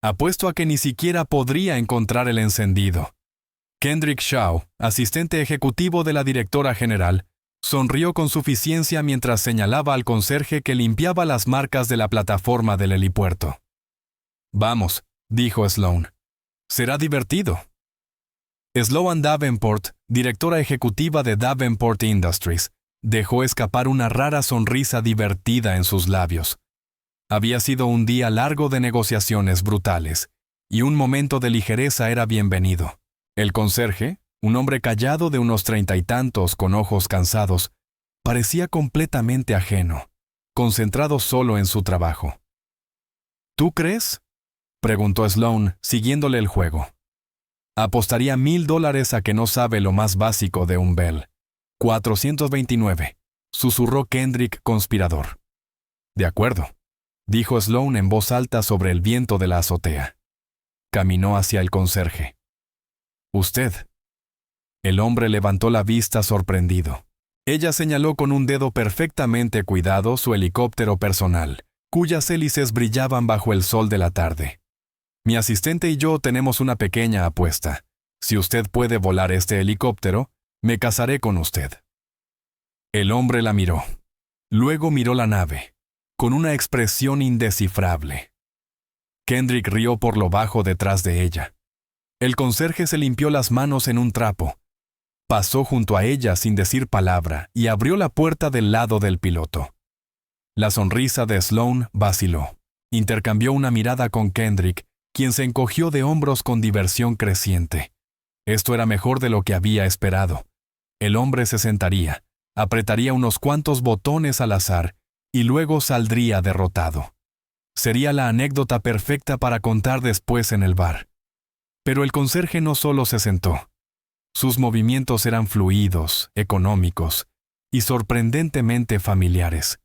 Apuesto a que ni siquiera podría encontrar el encendido. Kendrick Shaw, asistente ejecutivo de la directora general, sonrió con suficiencia mientras señalaba al conserje que limpiaba las marcas de la plataforma del helipuerto. «Vamos», dijo Sloan. «Será divertido». Sloan Davenport, directora ejecutiva de Davenport Industries, dejó escapar una rara sonrisa divertida en sus labios. Había sido un día largo de negociaciones brutales, y un momento de ligereza era bienvenido. El conserje, un hombre callado de unos 30 y tantos con ojos cansados, parecía completamente ajeno, concentrado solo en su trabajo. «¿Tú crees?», preguntó Sloan, siguiéndole el juego. «Apostaría $1000 a que no sabe lo más básico de un Bell». 429, susurró Kendrick conspirador. «De acuerdo», dijo Sloan en voz alta sobre el viento de la azotea. Caminó hacia el conserje. «¿Usted?». El hombre levantó la vista sorprendido. Ella señaló con un dedo perfectamente cuidado su helicóptero personal, cuyas hélices brillaban bajo el sol de la tarde. «Mi asistente y yo tenemos una pequeña apuesta. Si usted puede volar este helicóptero, me casaré con usted». El hombre la miró. Luego miró la nave, con una expresión indescifrable. Kendrick rió por lo bajo detrás de ella. El conserje se limpió las manos en un trapo. Pasó junto a ella sin decir palabra y abrió la puerta del lado del piloto. La sonrisa de Sloan vaciló. Intercambió una mirada con Kendrick, quien se encogió de hombros con diversión creciente. Esto era mejor de lo que había esperado. El hombre se sentaría, apretaría unos cuantos botones al azar y luego saldría derrotado. Sería la anécdota perfecta para contar después en el bar. Pero el conserje no solo se sentó. Sus movimientos eran fluidos, económicos y sorprendentemente familiares.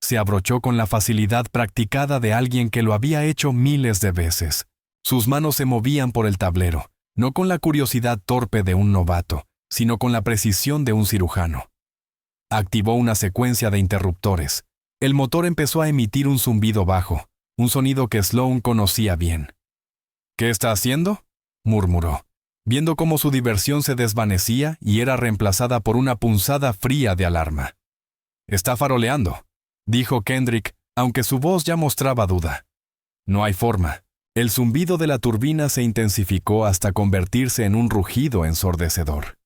Se abrochó con la facilidad practicada de alguien que lo había hecho miles de veces. Sus manos se movían por el tablero, no con la curiosidad torpe de un novato, sino con la precisión de un cirujano. Activó una secuencia de interruptores. El motor empezó a emitir un zumbido bajo, un sonido que Sloan conocía bien. «¿Qué está haciendo?», murmuró, viendo cómo su diversión se desvanecía y era reemplazada por una punzada fría de alarma. «Está faroleando», dijo Kendrick, aunque su voz ya mostraba duda. «No hay forma». El zumbido de la turbina se intensificó hasta convertirse en un rugido ensordecedor.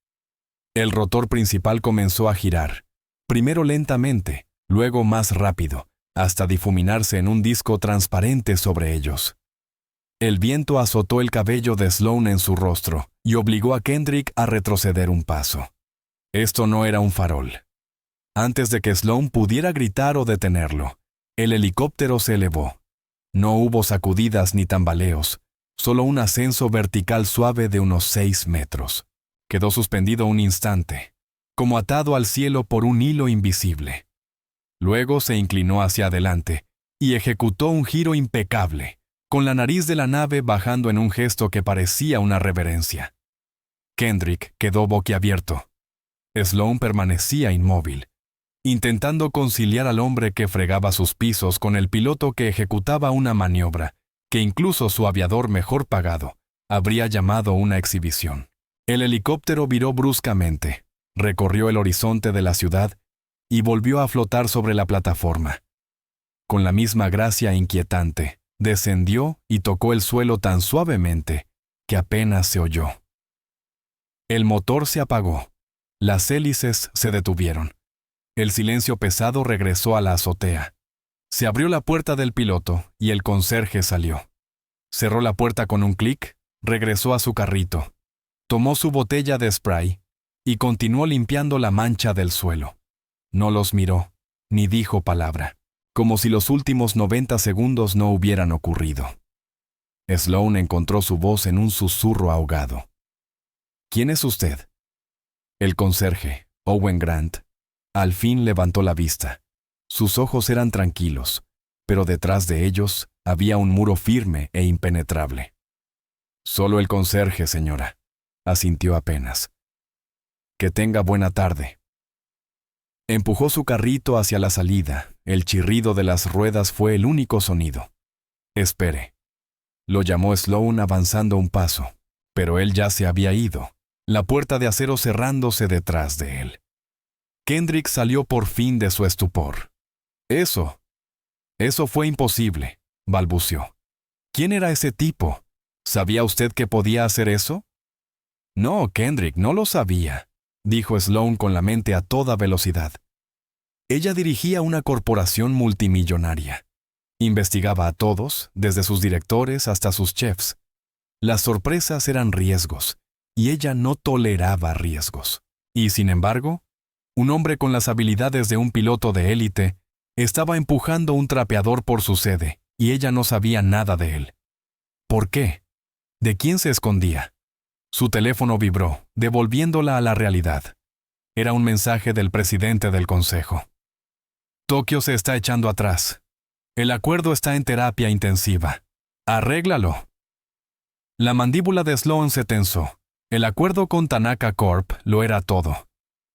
El rotor principal comenzó a girar, primero lentamente, luego más rápido, hasta difuminarse en un disco transparente sobre ellos. El viento azotó el cabello de Sloan en su rostro y obligó a Kendrick a retroceder un paso. Esto no era un farol. Antes de que Sloan pudiera gritar o detenerlo, el helicóptero se elevó. No hubo sacudidas ni tambaleos, solo un ascenso vertical suave de unos 6 metros. Quedó suspendido un instante, como atado al cielo por un hilo invisible. Luego se inclinó hacia adelante y ejecutó un giro impecable, con la nariz de la nave bajando en un gesto que parecía una reverencia. Kendrick quedó boquiabierto. Sloan permanecía inmóvil, intentando conciliar al hombre que fregaba sus pisos con el piloto que ejecutaba una maniobra que incluso su aviador mejor pagado habría llamado una exhibición. El helicóptero viró bruscamente, recorrió el horizonte de la ciudad y volvió a flotar sobre la plataforma. Con la misma gracia inquietante, descendió y tocó el suelo tan suavemente que apenas se oyó. El motor se apagó. Las hélices se detuvieron. El silencio pesado regresó a la azotea. Se abrió la puerta del piloto y el conserje salió. Cerró la puerta con un clic, regresó a su carrito, tomó su botella de spray y continuó limpiando la mancha del suelo. No los miró, ni dijo palabra, como si los últimos 90 segundos no hubieran ocurrido. Sloan encontró su voz en un susurro ahogado. «¿Quién es usted?». El conserje, Owen Grant, al fin levantó la vista. Sus ojos eran tranquilos, pero detrás de ellos había un muro firme e impenetrable. «Solo el conserje, señora», asintió apenas. «Que tenga buena tarde». Empujó su carrito hacia la salida. El chirrido de las ruedas fue el único sonido. «Espere». Lo llamó Sloan avanzando un paso, pero él ya se había ido, la puerta de acero cerrándose detrás de él. Kendrick salió por fin de su estupor. Eso fue imposible, balbuceó. ¿Quién era ese tipo? ¿Sabía usted que podía hacer eso? No, Kendrick, no lo sabía, dijo Sloan con la mente a toda velocidad. Ella dirigía una corporación multimillonaria. Investigaba a todos, desde sus directores hasta sus chefs. Las sorpresas eran riesgos, y ella no toleraba riesgos. Y, sin embargo, un hombre con las habilidades de un piloto de élite estaba empujando un trapeador por su sede, y ella no sabía nada de él. ¿Por qué? ¿De quién se escondía? Su teléfono vibró, devolviéndola a la realidad. Era un mensaje del presidente del consejo. Tokio se está echando atrás. El acuerdo está en terapia intensiva. Arréglalo. La mandíbula de Sloan se tensó. El acuerdo con Tanaka Corp lo era todo.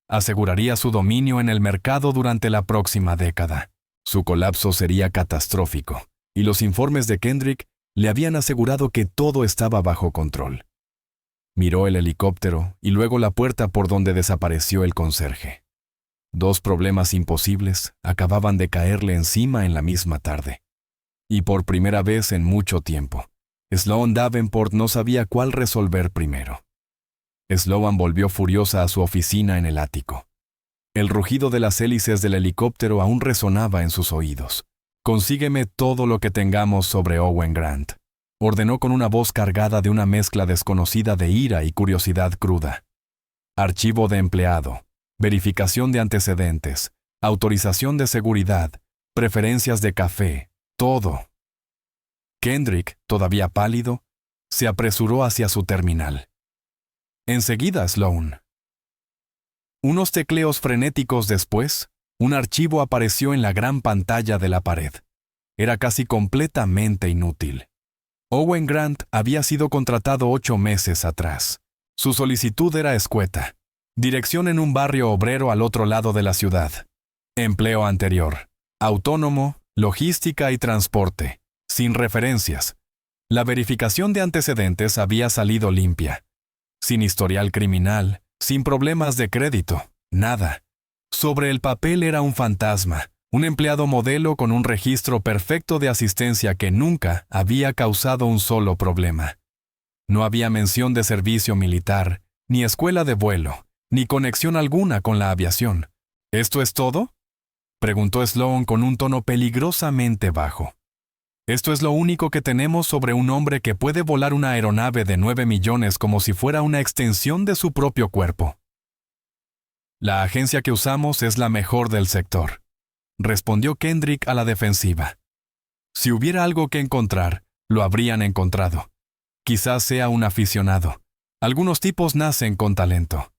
Aseguraría su dominio en el mercado durante la próxima década. Su colapso sería catastrófico, y los informes de Kendrick le habían asegurado que todo estaba bajo control. Miró el helicóptero y luego la puerta por donde desapareció el conserje. 2 problemas imposibles acababan de caerle encima en la misma tarde. Y por primera vez en mucho tiempo, Sloan Davenport no sabía cuál resolver primero. Sloan volvió furiosa a su oficina en el ático. El rugido de las hélices del helicóptero aún resonaba en sus oídos. «Consígueme todo lo que tengamos sobre Owen Grant», ordenó con una voz cargada de una mezcla desconocida de ira y curiosidad cruda. Archivo de empleado, verificación de antecedentes, autorización de seguridad, preferencias de café, todo. Kendrick, todavía pálido, se apresuró hacia su terminal. Enseguida, Sloan. Unos tecleos frenéticos después, un archivo apareció en la gran pantalla de la pared. Era casi completamente inútil. Owen Grant había sido contratado 8 meses atrás. Su solicitud era escueta. Dirección en un barrio obrero al otro lado de la ciudad. Empleo anterior. Autónomo, logística y transporte. Sin referencias. La verificación de antecedentes había salido limpia. Sin historial criminal, sin problemas de crédito, nada. Sobre el papel era un fantasma, un empleado modelo con un registro perfecto de asistencia que nunca había causado un solo problema. No había mención de servicio militar, ni escuela de vuelo, ni conexión alguna con la aviación. ¿Esto es todo?, preguntó Sloan con un tono peligrosamente bajo. Esto es lo único que tenemos sobre un hombre que puede volar una aeronave de 9 millones como si fuera una extensión de su propio cuerpo. La agencia que usamos es la mejor del sector, respondió Kendrick a la defensiva. Si hubiera algo que encontrar, lo habrían encontrado. Quizás sea un aficionado. Algunos tipos nacen con talento.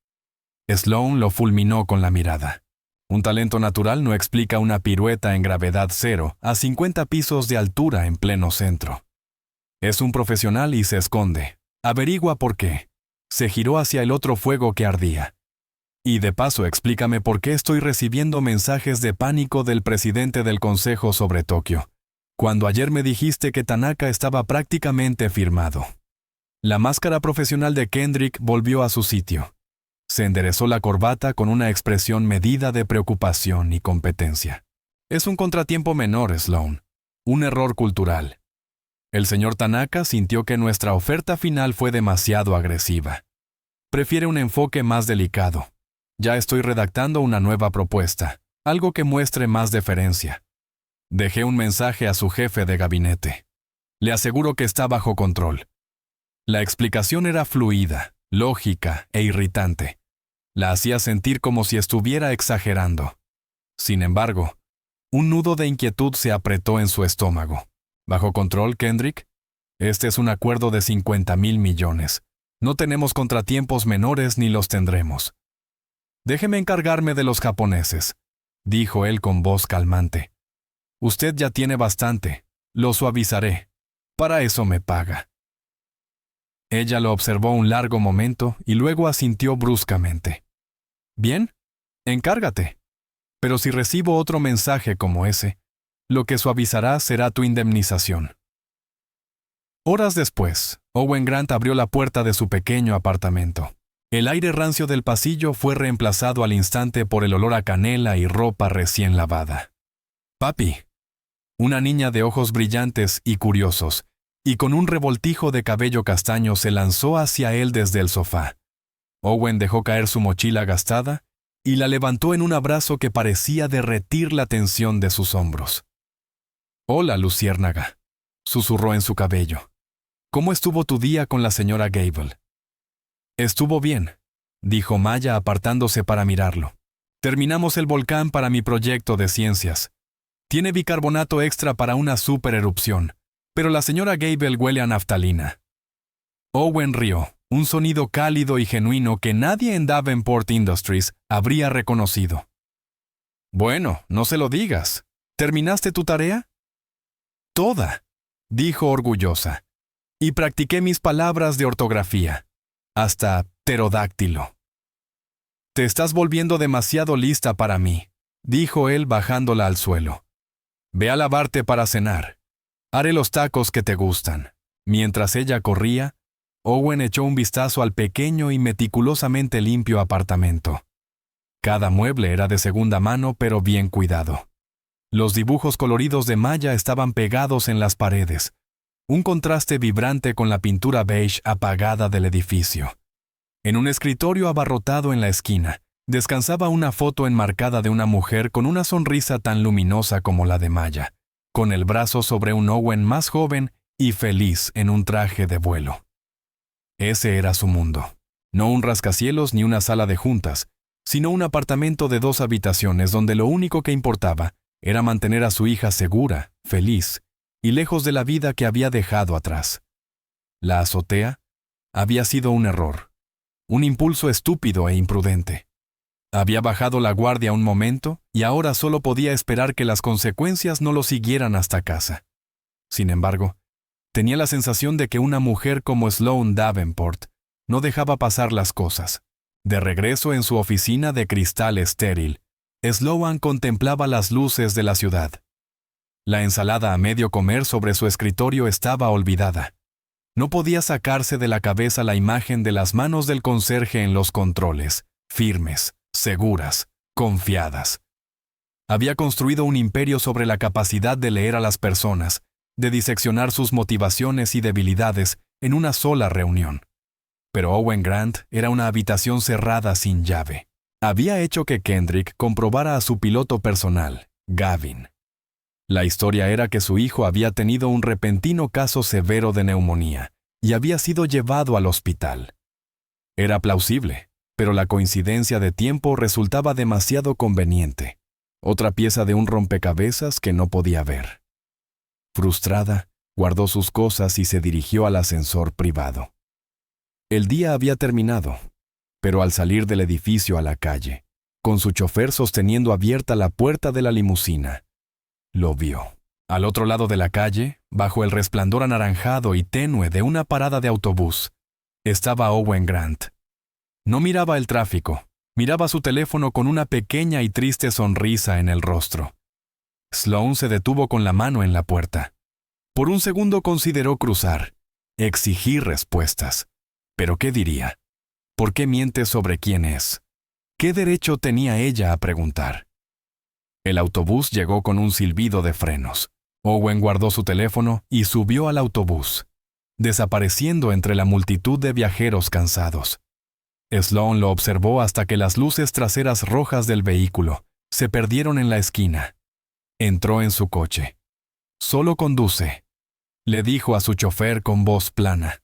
Sloan lo fulminó con la mirada. Un talento natural no explica una pirueta en gravedad cero a 50 pisos de altura en pleno centro. Es un profesional y se esconde. Averigua por qué. Se giró hacia el otro fuego que ardía. Y de paso explícame por qué estoy recibiendo mensajes de pánico del presidente del consejo sobre Tokio, cuando ayer me dijiste que Tanaka estaba prácticamente firmado. La máscara profesional de Kendrick volvió a su sitio. Se enderezó la corbata con una expresión medida de preocupación y competencia. Es un contratiempo menor, Sloan. Un error cultural. El señor Tanaka sintió que nuestra oferta final fue demasiado agresiva. Prefiere un enfoque más delicado. Ya estoy redactando una nueva propuesta, algo que muestre más deferencia. Dejé un mensaje a su jefe de gabinete. Le aseguro que está bajo control. La explicación era fluida, lógica e irritante. La hacía sentir como si estuviera exagerando. Sin embargo, un nudo de inquietud se apretó en su estómago. ¿Bajo control, Kendrick? Este es un acuerdo de 50,000 millones. No tenemos contratiempos menores ni los tendremos. Déjeme encargarme de los japoneses, dijo él con voz calmante. Usted ya tiene bastante. Lo suavizaré. Para eso me paga. Ella lo observó un largo momento y luego asintió bruscamente. Bien, encárgate. Pero si recibo otro mensaje como ese, lo que suavizará será tu indemnización. Horas después, Owen Grant abrió la puerta de su pequeño apartamento. El aire rancio del pasillo fue reemplazado al instante por el olor a canela y ropa recién lavada. «Papi». Una niña de ojos brillantes y curiosos, y con un revoltijo de cabello castaño se lanzó hacia él desde el sofá. Owen dejó caer su mochila gastada y la levantó en un abrazo que parecía derretir la tensión de sus hombros. «Hola, luciérnaga», susurró en su cabello. «¿Cómo estuvo tu día con la señora Gable?» «Estuvo bien», dijo Maya apartándose para mirarlo. «Terminamos el volcán para mi proyecto de ciencias. Tiene bicarbonato extra para una supererupción, pero la señora Gable huele a naftalina». Owen rió, un sonido cálido y genuino que nadie en Davenport Industries habría reconocido. «Bueno, no se lo digas. ¿Terminaste tu tarea?» «Toda», dijo orgullosa. «Y practiqué mis palabras de ortografía. Hasta pterodáctilo». «Te estás volviendo demasiado lista para mí», dijo él bajándola al suelo. «Ve a lavarte para cenar. Haré los tacos que te gustan». Mientras ella corría, Owen echó un vistazo al pequeño y meticulosamente limpio apartamento. Cada mueble era de segunda mano, pero bien cuidado. Los dibujos coloridos de Maya estaban pegados en las paredes, un contraste vibrante con la pintura beige apagada del edificio. En un escritorio abarrotado en la esquina, descansaba una foto enmarcada de una mujer con una sonrisa tan luminosa como la de Maya, con el brazo sobre un Owen más joven y feliz en un traje de vuelo. Ese era su mundo. No un rascacielos ni una sala de juntas, sino un apartamento de 2 habitaciones donde lo único que importaba era mantener a su hija segura, feliz y lejos de la vida que había dejado atrás. La azotea había sido un error, un impulso estúpido e imprudente. Había bajado la guardia un momento y ahora solo podía esperar que las consecuencias no lo siguieran hasta casa. Sin embargo, tenía la sensación de que una mujer como Sloane Davenport no dejaba pasar las cosas. De regreso en su oficina de cristal estéril, Sloane contemplaba las luces de la ciudad. La ensalada a medio comer sobre su escritorio estaba olvidada. No podía sacarse de la cabeza la imagen de las manos del conserje en los controles, firmes, seguras, confiadas. Había construido un imperio sobre la capacidad de leer a las personas, de diseccionar sus motivaciones y debilidades en una sola reunión. Pero Owen Grant era una habitación cerrada sin llave. Había hecho que Kendrick comprobara a su piloto personal, Gavin. La historia era que su hijo había tenido un repentino caso severo de neumonía y había sido llevado al hospital. Era plausible, pero la coincidencia de tiempo resultaba demasiado conveniente. Otra pieza de un rompecabezas que no podía ver. Frustrada, guardó sus cosas y se dirigió al ascensor privado. El día había terminado, pero al salir del edificio a la calle, con su chofer sosteniendo abierta la puerta de la limusina, lo vio. Al otro lado de la calle, bajo el resplandor anaranjado y tenue de una parada de autobús, estaba Owen Grant. No miraba el tráfico, miraba su teléfono con una pequeña y triste sonrisa en el rostro. Sloane se detuvo con la mano en la puerta. Por un segundo consideró cruzar, exigir respuestas. ¿Pero qué diría? ¿Por qué miente sobre quién es? ¿Qué derecho tenía ella a preguntar? El autobús llegó con un silbido de frenos. Owen guardó su teléfono y subió al autobús, desapareciendo entre la multitud de viajeros cansados. Sloane lo observó hasta que las luces traseras rojas del vehículo se perdieron en la esquina. Entró en su coche. «Solo conduce», le dijo a su chofer con voz plana.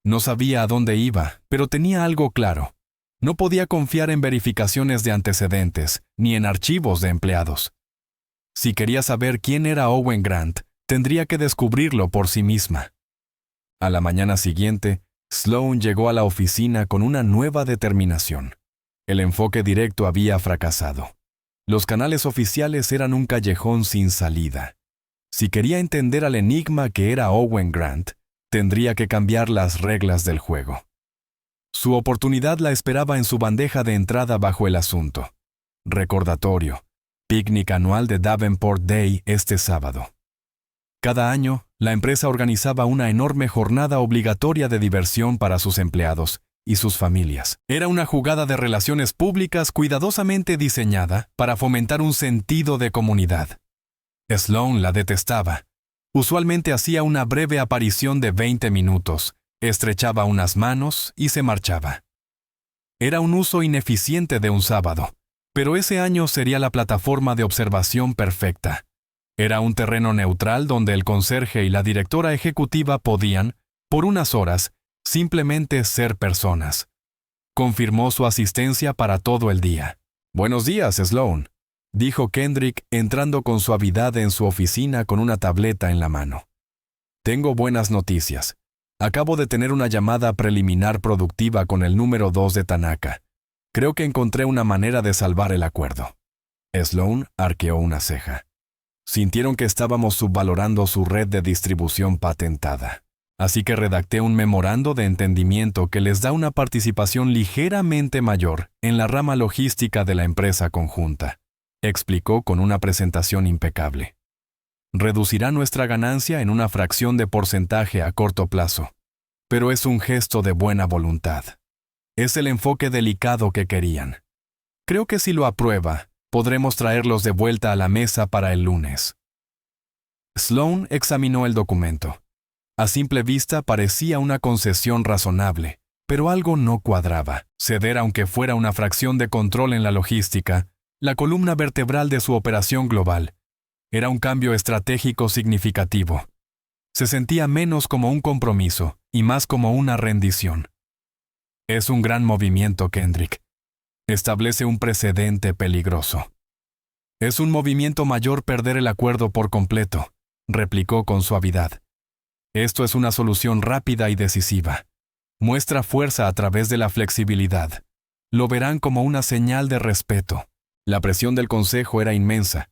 No sabía a dónde iba, pero tenía algo claro. No podía confiar en verificaciones de antecedentes, ni en archivos de empleados. Si quería saber quién era Owen Grant, tendría que descubrirlo por sí misma. A la mañana siguiente, Sloane llegó a la oficina con una nueva determinación. El enfoque directo había fracasado. Los canales oficiales eran un callejón sin salida. Si quería entender al enigma que era Owen Grant, tendría que cambiar las reglas del juego. Su oportunidad la esperaba en su bandeja de entrada bajo el asunto. Recordatorio. Picnic anual de Davenport Day este sábado. Cada año, la empresa organizaba una enorme jornada obligatoria de diversión para sus empleados y sus familias. Era una jugada de relaciones públicas cuidadosamente diseñada para fomentar un sentido de comunidad. Sloan la detestaba. Usualmente hacía una breve aparición de 20 minutos, estrechaba unas manos y se marchaba. Era un uso ineficiente de un sábado, pero ese año sería la plataforma de observación perfecta. Era un terreno neutral donde el conserje y la directora ejecutiva podían, por unas horas, simplemente ser personas. Confirmó su asistencia para todo el día. «Buenos días, Sloan», dijo Kendrick entrando con suavidad en su oficina con una tableta en la mano. «Tengo buenas noticias. Acabo de tener una llamada preliminar productiva con el número 2 de Tanaka. Creo que encontré una manera de salvar el acuerdo». Sloan arqueó una ceja. Sintieron que estábamos subvalorando su red de distribución patentada. Así que redacté un memorando de entendimiento que les da una participación ligeramente mayor en la rama logística de la empresa conjunta, explicó con una presentación impecable. Reducirá nuestra ganancia en una fracción de porcentaje a corto plazo, pero es un gesto de buena voluntad. Es el enfoque delicado que querían. Creo que si lo aprueba, podremos traerlos de vuelta a la mesa para el lunes. Sloan examinó el documento. A simple vista parecía una concesión razonable, pero algo no cuadraba. Ceder aunque fuera una fracción de control en la logística, la columna vertebral de su operación global, era un cambio estratégico significativo. Se sentía menos como un compromiso y más como una rendición. Es un gran movimiento, Kendrick. Establece un precedente peligroso. Es un movimiento mayor perder el acuerdo por completo, replicó con suavidad. Esto es una solución rápida y decisiva. Muestra fuerza a través de la flexibilidad. Lo verán como una señal de respeto. La presión del consejo era inmensa.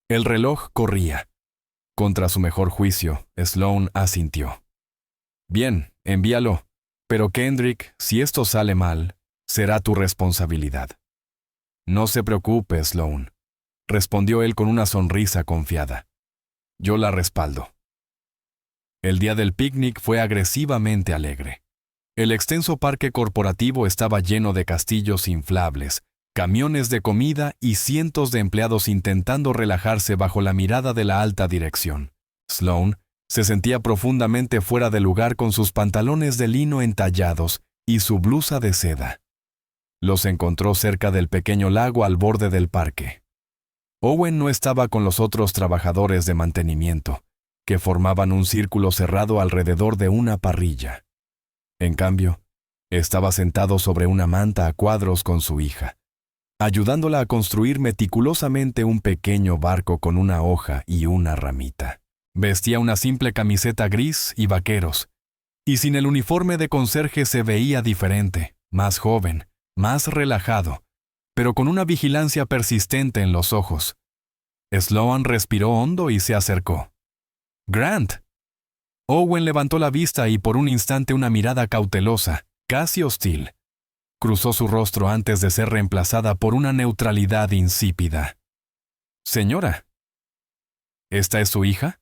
El reloj corría. Contra su mejor juicio, Sloan asintió. Bien, envíalo. Pero Kendrick, si esto sale mal, será tu responsabilidad. No se preocupe, Sloan, respondió él con una sonrisa confiada. Yo la respaldo. El día del picnic fue agresivamente alegre. El extenso parque corporativo estaba lleno de castillos inflables, camiones de comida y cientos de empleados intentando relajarse bajo la mirada de la alta dirección. Sloan se sentía profundamente fuera de lugar con sus pantalones de lino entallados y su blusa de seda. Los encontró cerca del pequeño lago al borde del parque. Owen no estaba con los otros trabajadores de mantenimiento, que formaban un círculo cerrado alrededor de una parrilla. En cambio, estaba sentado sobre una manta a cuadros con su hija, ayudándola a construir meticulosamente un pequeño barco con una hoja y una ramita. Vestía una simple camiseta gris y vaqueros, y sin el uniforme de conserje se veía diferente, más joven, más relajado, pero con una vigilancia persistente en los ojos. Sloan respiró hondo y se acercó. «Grant». Owen levantó la vista y por un instante una mirada cautelosa, casi hostil, cruzó su rostro antes de ser reemplazada por una neutralidad insípida. «Señora». «¿Esta es su hija?»,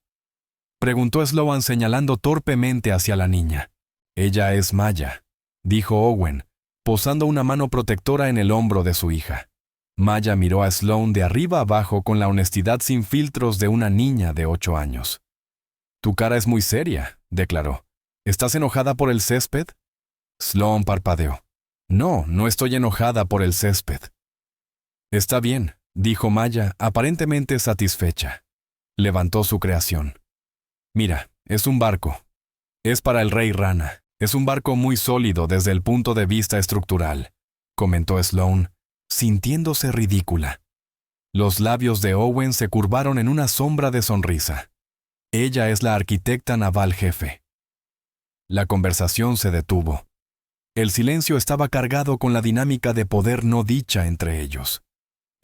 preguntó Sloan señalando torpemente hacia la niña. «Ella es Maya», dijo Owen, posando una mano protectora en el hombro de su hija. Maya miró a Sloan de arriba abajo con la honestidad sin filtros de una niña de 8 años. «Tu cara es muy seria», declaró. «¿Estás enojada por el césped?» Sloan parpadeó. «No, no estoy enojada por el césped». «Está bien», dijo Maya, aparentemente satisfecha. Levantó su creación. «Mira, es un barco. Es para el Rey Rana. Es un barco muy sólido desde el punto de vista estructural», comentó Sloan, sintiéndose ridícula. Los labios de Owen se curvaron en una sombra de sonrisa. «Ella es la arquitecta naval jefe». La conversación se detuvo. El silencio estaba cargado con la dinámica de poder no dicha entre ellos.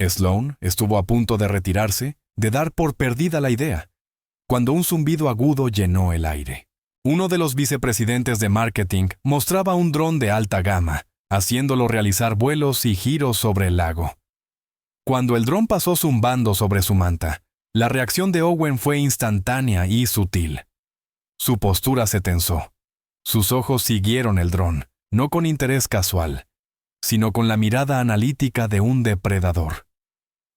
Sloan estuvo a punto de retirarse, de dar por perdida la idea, cuando un zumbido agudo llenó el aire. Uno de los vicepresidentes de marketing mostraba un dron de alta gama, haciéndolo realizar vuelos y giros sobre el lago. Cuando el dron pasó zumbando sobre su manta, la reacción de Owen fue instantánea y sutil. Su postura se tensó. Sus ojos siguieron el dron, no con interés casual, sino con la mirada analítica de un depredador.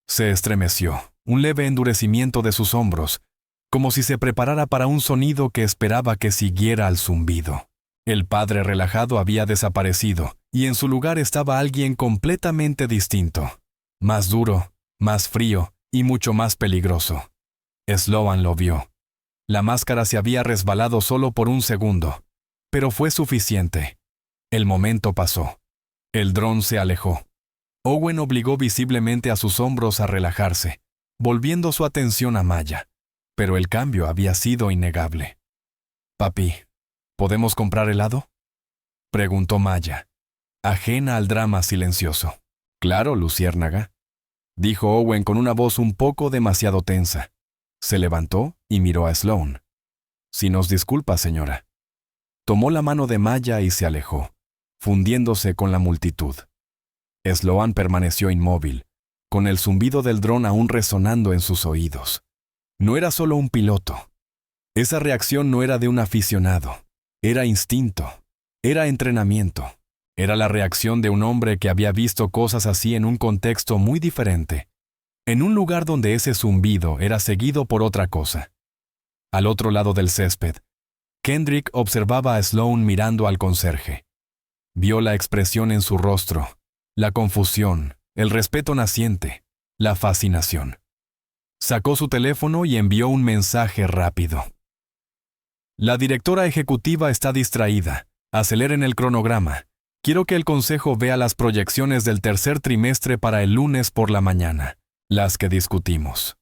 Se estremeció, un leve endurecimiento de sus hombros, como si se preparara para un sonido que esperaba que siguiera al zumbido. El padre relajado había desaparecido, y en su lugar estaba alguien completamente distinto, más duro, más frío y mucho más peligroso. Sloan lo vio. La máscara se había resbalado solo por un segundo, pero fue suficiente. El momento pasó. El dron se alejó. Owen obligó visiblemente a sus hombros a relajarse, volviendo su atención a Maya, pero el cambio había sido innegable. «Papi, ¿podemos comprar helado?», preguntó Maya, ajena al drama silencioso. «Claro, luciérnaga», dijo Owen con una voz un poco demasiado tensa. Se levantó y miró a Sloan. «Si nos disculpa, señora». Tomó la mano de Maya y se alejó, fundiéndose con la multitud. Sloan permaneció inmóvil, con el zumbido del dron aún resonando en sus oídos. No era solo un piloto. Esa reacción no era de un aficionado. Era instinto. Era entrenamiento. Era la reacción de un hombre que había visto cosas así en un contexto muy diferente, en un lugar donde ese zumbido era seguido por otra cosa. Al otro lado del césped, Kendrick observaba a Sloan mirando al conserje. Vio la expresión en su rostro, la confusión, el respeto naciente, la fascinación. Sacó su teléfono y envió un mensaje rápido. «La directora ejecutiva está distraída. Aceleren el cronograma. Quiero que el consejo vea las proyecciones del tercer trimestre para el lunes por la mañana, las que discutimos».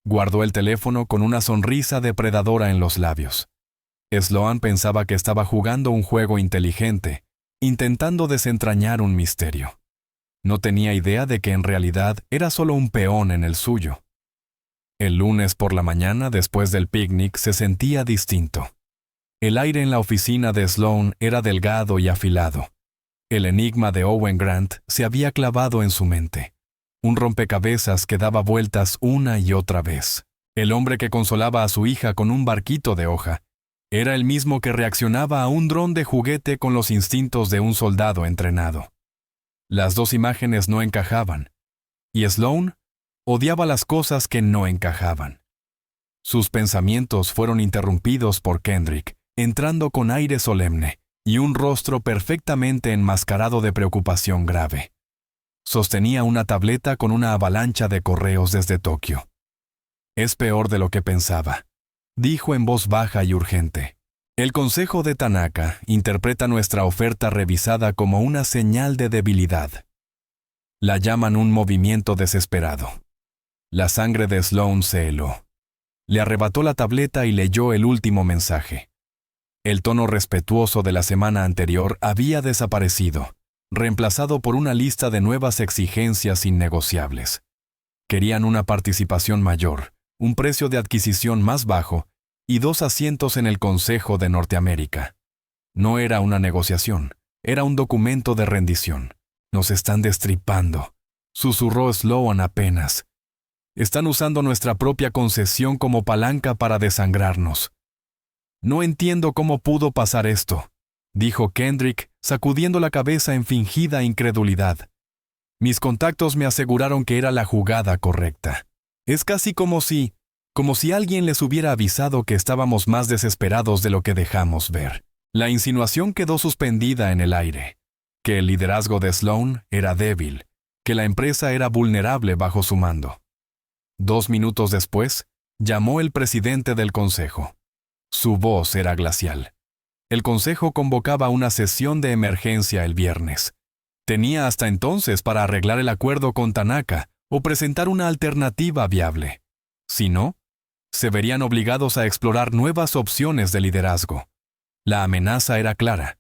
Guardó el teléfono con una sonrisa depredadora en los labios. Sloan pensaba que estaba jugando un juego inteligente, intentando desentrañar un misterio. No tenía idea de que en realidad era solo un peón en el suyo. El lunes por la mañana, después del picnic, se sentía distinto. El aire en la oficina de Sloan era delgado y afilado. El enigma de Owen Grant se había clavado en su mente. Un rompecabezas que daba vueltas una y otra vez. El hombre que consolaba a su hija con un barquito de hoja era el mismo que reaccionaba a un dron de juguete con los instintos de un soldado entrenado. Las dos imágenes no encajaban, y Sloan odiaba las cosas que no encajaban. Sus pensamientos fueron interrumpidos por Kendrick, entrando con aire solemne y un rostro perfectamente enmascarado de preocupación grave. Sostenía una tableta con una avalancha de correos desde Tokio. «Es peor de lo que pensaba», dijo en voz baja y urgente. «El consejo de Tanaka interpreta nuestra oferta revisada como una señal de debilidad. La llaman un movimiento desesperado». La sangre de Sloan se heló. Le arrebató la tableta y leyó el último mensaje. El tono respetuoso de la semana anterior había desaparecido, reemplazado por una lista de nuevas exigencias innegociables. Querían una participación mayor, un precio de adquisición más bajo y 2 asientos en el Consejo de Norteamérica. No era una negociación, era un documento de rendición. «Nos están destripando», susurró Sloan apenas. «Están usando nuestra propia concesión como palanca para desangrarnos». «No entiendo cómo pudo pasar esto», dijo Kendrick, sacudiendo la cabeza en fingida incredulidad. «Mis contactos me aseguraron que era la jugada correcta. Es casi como si alguien les hubiera avisado que estábamos más desesperados de lo que dejamos ver». La insinuación quedó suspendida en el aire, que el liderazgo de Sloan era débil, que la empresa era vulnerable bajo su mando. 2 minutos después, llamó el presidente del consejo. Su voz era glacial. El consejo convocaba una sesión de emergencia el viernes. Tenía hasta entonces para arreglar el acuerdo con Tanaka o presentar una alternativa viable. Si no, se verían obligados a explorar nuevas opciones de liderazgo. La amenaza era clara.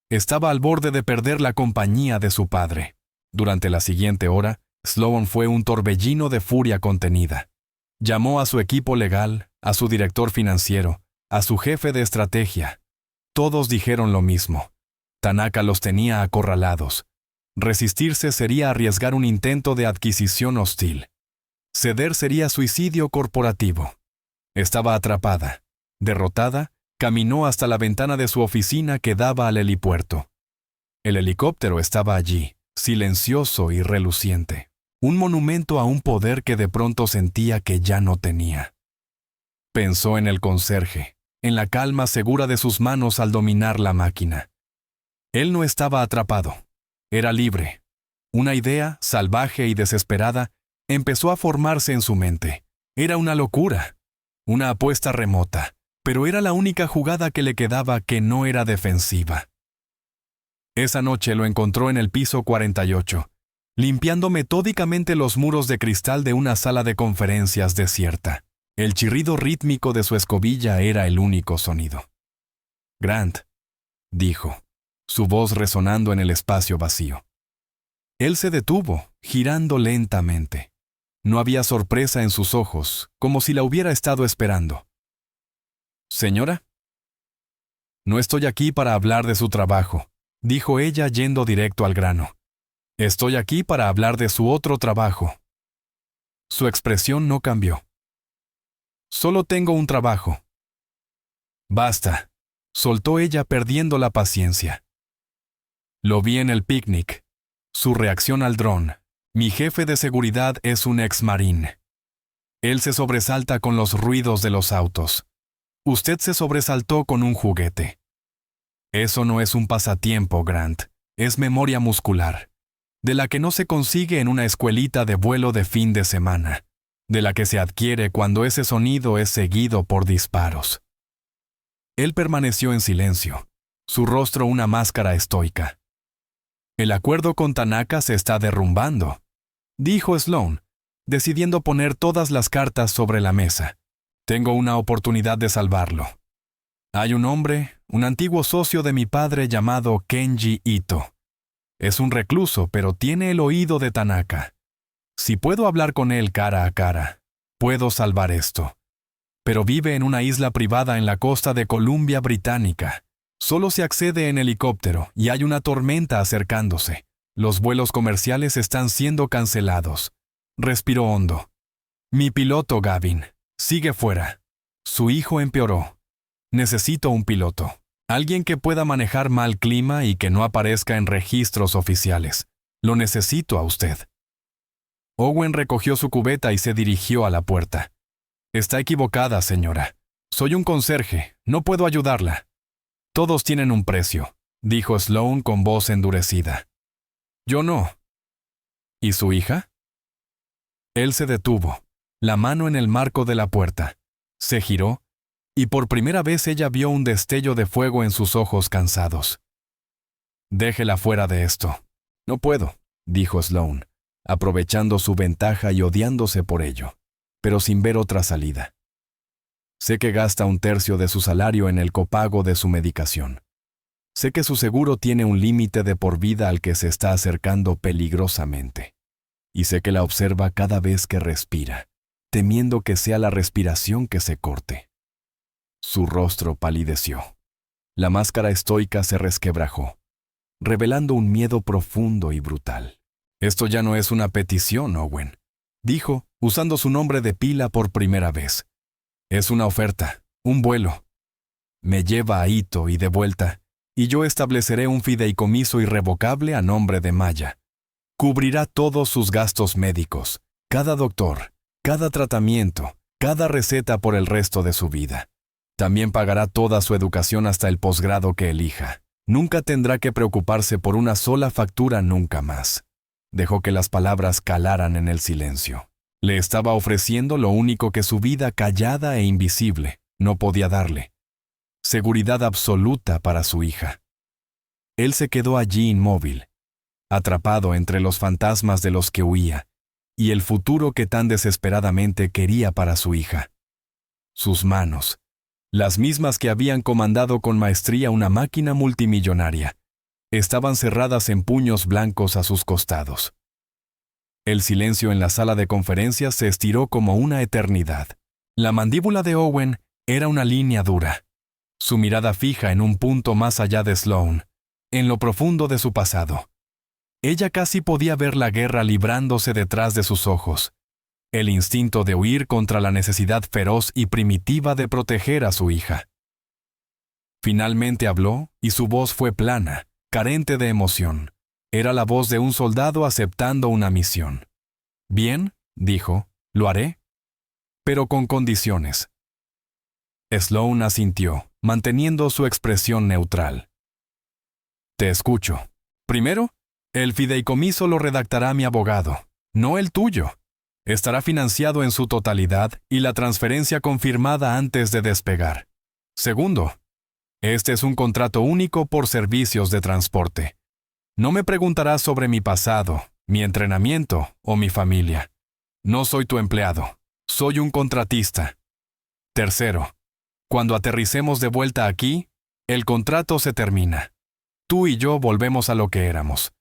Estaba al borde de perder la compañía de su padre. Durante la siguiente hora, Sloan fue un torbellino de furia contenida. Llamó a su equipo legal, a su director financiero, a su jefe de estrategia. Todos dijeron lo mismo. Tanaka los tenía acorralados. Resistirse sería arriesgar un intento de adquisición hostil. Ceder sería suicidio corporativo. Estaba atrapada, derrotada Caminó hasta la ventana de su oficina que daba al helipuerto. El helicóptero estaba allí, silencioso y reluciente. Un monumento a un poder que de pronto sentía que ya no tenía. Pensó en el conserje, en la calma segura de sus manos al dominar la máquina. Él no estaba atrapado. Era libre. Una idea, salvaje y desesperada, empezó a formarse en su mente. Era una locura, una apuesta remota, pero era la única jugada que le quedaba que no era defensiva. Esa noche lo encontró en el piso 48, limpiando metódicamente los muros de cristal de una sala de conferencias desierta. El chirrido rítmico de su escobilla era el único sonido. «Grant», dijo, su voz resonando en el espacio vacío. Él se detuvo, girando lentamente. No había sorpresa en sus ojos, como si la hubiera estado esperando. «¿Señora?» «No estoy aquí para hablar de su trabajo», dijo ella yendo directo al grano. «Estoy aquí para hablar de su otro trabajo». Su expresión no cambió. «Solo tengo un trabajo». «Basta», soltó ella perdiendo la paciencia. «Lo vi en el picnic. Su reacción al dron. Mi jefe de seguridad es un ex-marín. Él se sobresalta con los ruidos de los autos. Usted se sobresaltó con un juguete. Eso no es un pasatiempo, Grant. Es memoria muscular, de la que no se consigue en una escuelita de vuelo de fin de semana, de la que se adquiere cuando ese sonido es seguido por disparos». Él permaneció en silencio, su rostro una máscara estoica. «El acuerdo con Tanaka se está derrumbando», dijo Sloan, decidiendo poner todas las cartas sobre la mesa. «Tengo una oportunidad de salvarlo. Hay un hombre, un antiguo socio de mi padre llamado Kenji Ito. Es un recluso, pero tiene el oído de Tanaka. Si puedo hablar con él cara a cara, puedo salvar esto. Pero vive en una isla privada en la costa de Columbia Británica. Solo se accede en helicóptero y hay una tormenta acercándose. Los vuelos comerciales están siendo cancelados». Respiró hondo. «Mi piloto, Gavin, sigue fuera. Su hijo empeoró. Necesito un piloto. Alguien que pueda manejar mal clima y que no aparezca en registros oficiales. Lo necesito a usted». Owen recogió su cubeta y se dirigió a la puerta. «Está equivocada, señora. Soy un conserje. No puedo ayudarla». «Todos tienen un precio», dijo Sloan con voz endurecida. «Yo no». «¿Y su hija?» Él se detuvo, la mano en el marco de la puerta. Se giró, y por primera vez ella vio un destello de fuego en sus ojos cansados. «Déjela fuera de esto». «No puedo», dijo Sloan, aprovechando su ventaja y odiándose por ello, pero sin ver otra salida. «Sé que gasta 1/3 de su salario en el copago de su medicación. Sé que su seguro tiene un límite de por vida al que se está acercando peligrosamente. Y sé que la observa cada vez que respira, temiendo que sea la respiración que se corte». Su rostro palideció. La máscara estoica se resquebrajó, revelando un miedo profundo y brutal. «Esto ya no es una petición, Owen», dijo, usando su nombre de pila por primera vez. «Es una oferta, un vuelo. Me lleva a Ito y de vuelta, y yo estableceré un fideicomiso irrevocable a nombre de Maya. Cubrirá todos sus gastos médicos, cada doctor, cada tratamiento, cada receta por el resto de su vida. También pagará toda su educación hasta el posgrado que elija. Nunca tendrá que preocuparse por una sola factura nunca más». Dejó que las palabras calaran en el silencio. Le estaba ofreciendo lo único que su vida callada e invisible no podía darle: seguridad absoluta para su hija. Él se quedó allí inmóvil, atrapado entre los fantasmas de los que huía y el futuro que tan desesperadamente quería para su hija. Sus manos, las mismas que habían comandado con maestría una máquina multimillonaria, estaban cerradas en puños blancos a sus costados. El silencio en la sala de conferencias se estiró como una eternidad. La mandíbula de Owen era una línea dura, su mirada fija en un punto más allá de Sloan, en lo profundo de su pasado. Ella casi podía ver la guerra librándose detrás de sus ojos, el instinto de huir contra la necesidad feroz y primitiva de proteger a su hija. Finalmente habló y su voz fue plana, carente de emoción. Era la voz de un soldado aceptando una misión. Bien, dijo, lo haré, pero con condiciones. Sloan asintió, manteniendo su expresión neutral. Te escucho. Primero, el fideicomiso lo redactará mi abogado, no el tuyo. Estará financiado en su totalidad y la transferencia confirmada antes de despegar. Segundo, este es un contrato único por servicios de transporte. No me preguntarás sobre mi pasado, mi entrenamiento o mi familia. No soy tu empleado, soy un contratista. Tercero, cuando aterricemos de vuelta aquí, el contrato se termina. Tú y yo volvemos a lo que éramos.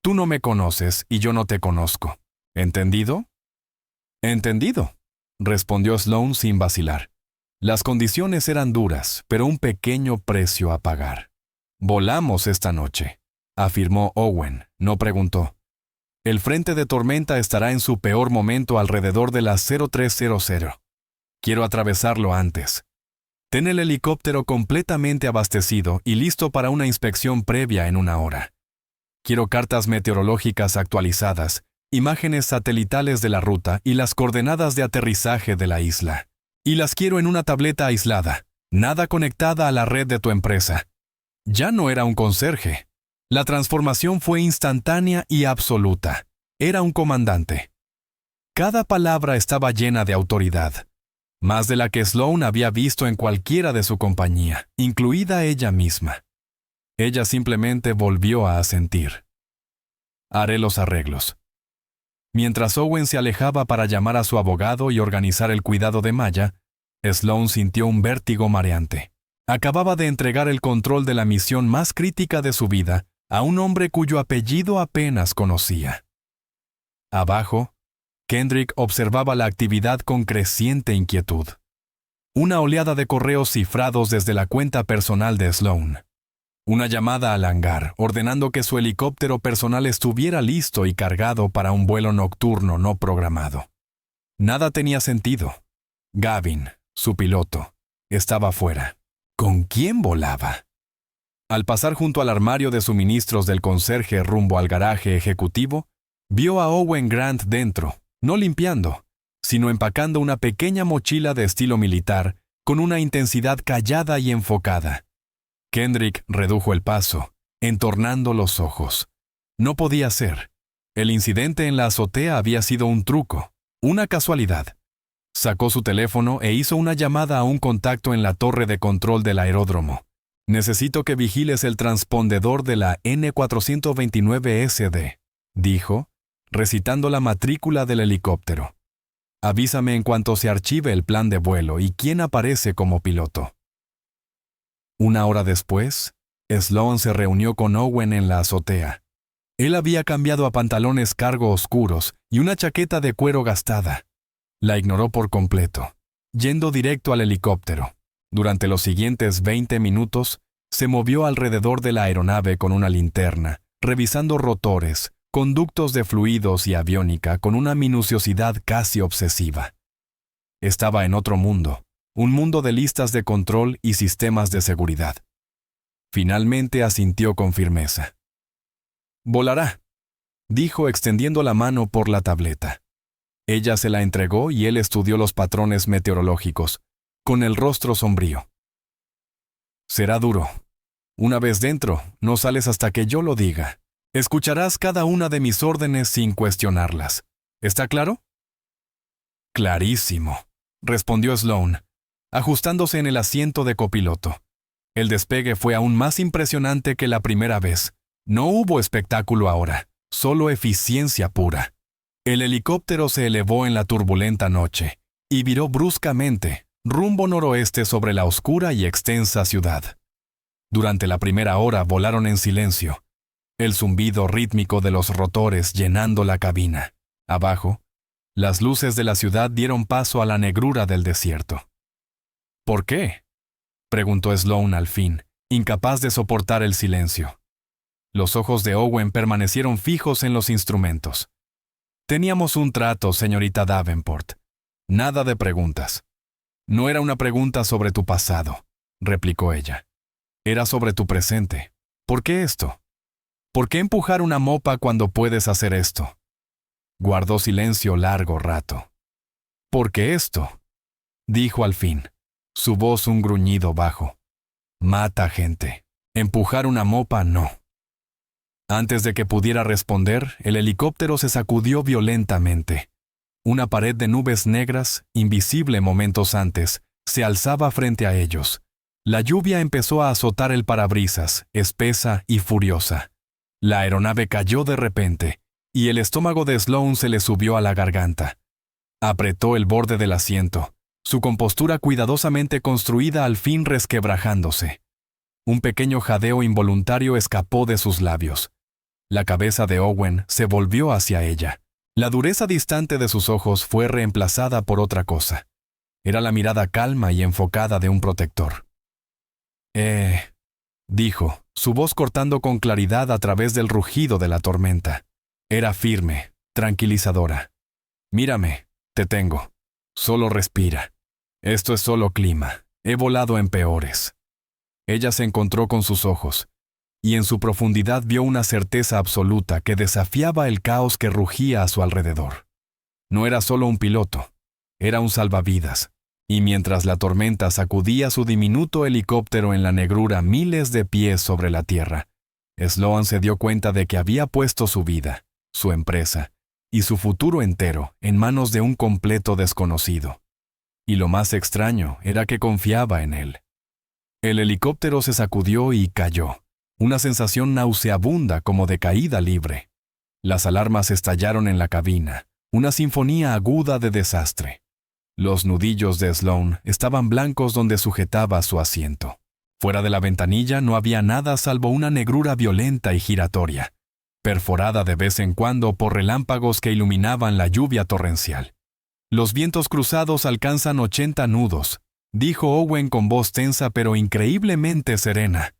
Tú no me conoces y yo no te conozco. ¿Entendido? Entendido, respondió Sloan sin vacilar. Las condiciones eran duras, pero un pequeño precio a pagar. Volamos esta noche, afirmó Owen, no preguntó. El frente de tormenta estará en su peor momento alrededor de las 0300. Quiero atravesarlo antes. Ten el helicóptero completamente abastecido y listo para una inspección previa en 1 hora. Quiero cartas meteorológicas actualizadas, imágenes satelitales de la ruta y las coordenadas de aterrizaje de la isla. Y las quiero en una tableta aislada, nada conectada a la red de tu empresa. Ya no era un conserje. La transformación fue instantánea y absoluta. Era un comandante. Cada palabra estaba llena de autoridad, más de la que Sloan había visto en cualquiera de su compañía, incluida ella misma. Ella simplemente volvió a asentir. Haré los arreglos. Mientras Owen se alejaba para llamar a su abogado y organizar el cuidado de Maya, Sloan sintió un vértigo mareante. Acababa de entregar el control de la misión más crítica de su vida a un hombre cuyo apellido apenas conocía. Abajo, Kendrick observaba la actividad con creciente inquietud. Una oleada de correos cifrados desde la cuenta personal de Sloan. Una llamada al hangar ordenando que su helicóptero personal estuviera listo y cargado para un vuelo nocturno no programado. Nada tenía sentido. Gavin, su piloto, estaba fuera. ¿Con quién volaba? Al pasar junto al armario de suministros del conserje rumbo al garaje ejecutivo, vio a Owen Grant dentro, no limpiando, sino empacando una pequeña mochila de estilo militar con una intensidad callada y enfocada. Kendrick redujo el paso, entornando los ojos. No podía ser. El incidente en la azotea había sido un truco, una casualidad. Sacó su teléfono e hizo una llamada a un contacto en la torre de control del aeródromo. Necesito que vigiles el transpondedor de la N429SD, dijo, recitando la matrícula del helicóptero. Avísame en cuanto se archive el plan de vuelo y quién aparece como piloto. 1 hora después, Sloan se reunió con Owen en la azotea. Él había cambiado a pantalones cargo oscuros y una chaqueta de cuero gastada. La ignoró por completo, yendo directo al helicóptero. Durante los siguientes 20 minutos, se movió alrededor de la aeronave con una linterna, revisando rotores, conductos de fluidos y aviónica con una minuciosidad casi obsesiva. Estaba en otro mundo, un mundo de listas de control y sistemas de seguridad. Finalmente asintió con firmeza. «Volará», dijo extendiendo la mano por la tableta. Ella se la entregó y él estudió los patrones meteorológicos, con el rostro sombrío. «Será duro. Una vez dentro, no sales hasta que yo lo diga. Escucharás cada una de mis órdenes sin cuestionarlas. ¿Está claro?» «Clarísimo», respondió Sloan, ajustándose en el asiento de copiloto. El despegue fue aún más impresionante que la primera vez. No hubo espectáculo ahora, solo eficiencia pura. El helicóptero se elevó en la turbulenta noche y viró bruscamente, rumbo noroeste sobre la oscura y extensa ciudad. Durante la primera hora volaron en silencio, el zumbido rítmico de los rotores llenando la cabina. Abajo, las luces de la ciudad dieron paso a la negrura del desierto. «¿Por qué?», preguntó Sloan al fin, incapaz de soportar el silencio. Los ojos de Owen permanecieron fijos en los instrumentos. «Teníamos un trato, señorita Davenport. Nada de preguntas». «No era una pregunta sobre tu pasado», replicó ella. Era sobre tu presente. ¿Por qué esto? ¿Por qué empujar una mopa cuando puedes hacer esto? Guardó silencio largo rato. ¿Por qué esto? Dijo al fin, su voz un gruñido bajo. Mata gente. Empujar una mopa no. Antes de que pudiera responder, el helicóptero se sacudió violentamente. Una pared de nubes negras, invisible momentos antes, se alzaba frente a ellos. La lluvia empezó a azotar el parabrisas, espesa y furiosa. La aeronave cayó de repente, y el estómago de Sloan se le subió a la garganta. Apretó el borde del asiento, su compostura cuidadosamente construida al fin resquebrajándose. Un pequeño jadeo involuntario escapó de sus labios. La cabeza de Owen se volvió hacia ella. La dureza distante de sus ojos fue reemplazada por otra cosa. Era la mirada calma y enfocada de un protector. Dijo, su voz cortando con claridad a través del rugido de la tormenta. Era firme, tranquilizadora. Mírame, te tengo. Solo respira. Esto es solo clima. He volado en peores. Ella se encontró con sus ojos, y en su profundidad vio una certeza absoluta que desafiaba el caos que rugía a su alrededor. No era solo un piloto, era un salvavidas, y mientras la tormenta sacudía su diminuto helicóptero en la negrura miles de pies sobre la tierra, Sloan se dio cuenta de que había puesto su vida, su empresa y su futuro entero en manos de un completo desconocido. Y lo más extraño era que confiaba en él. El helicóptero se sacudió y cayó, una sensación nauseabunda como de caída libre. Las alarmas estallaron en la cabina, una sinfonía aguda de desastre. Los nudillos de Sloan estaban blancos donde sujetaba su asiento. Fuera de la ventanilla no había nada salvo una negrura violenta y giratoria, perforada de vez en cuando por relámpagos que iluminaban la lluvia torrencial. Los vientos cruzados alcanzan 80 nudos, dijo Owen con voz tensa pero increíblemente serena.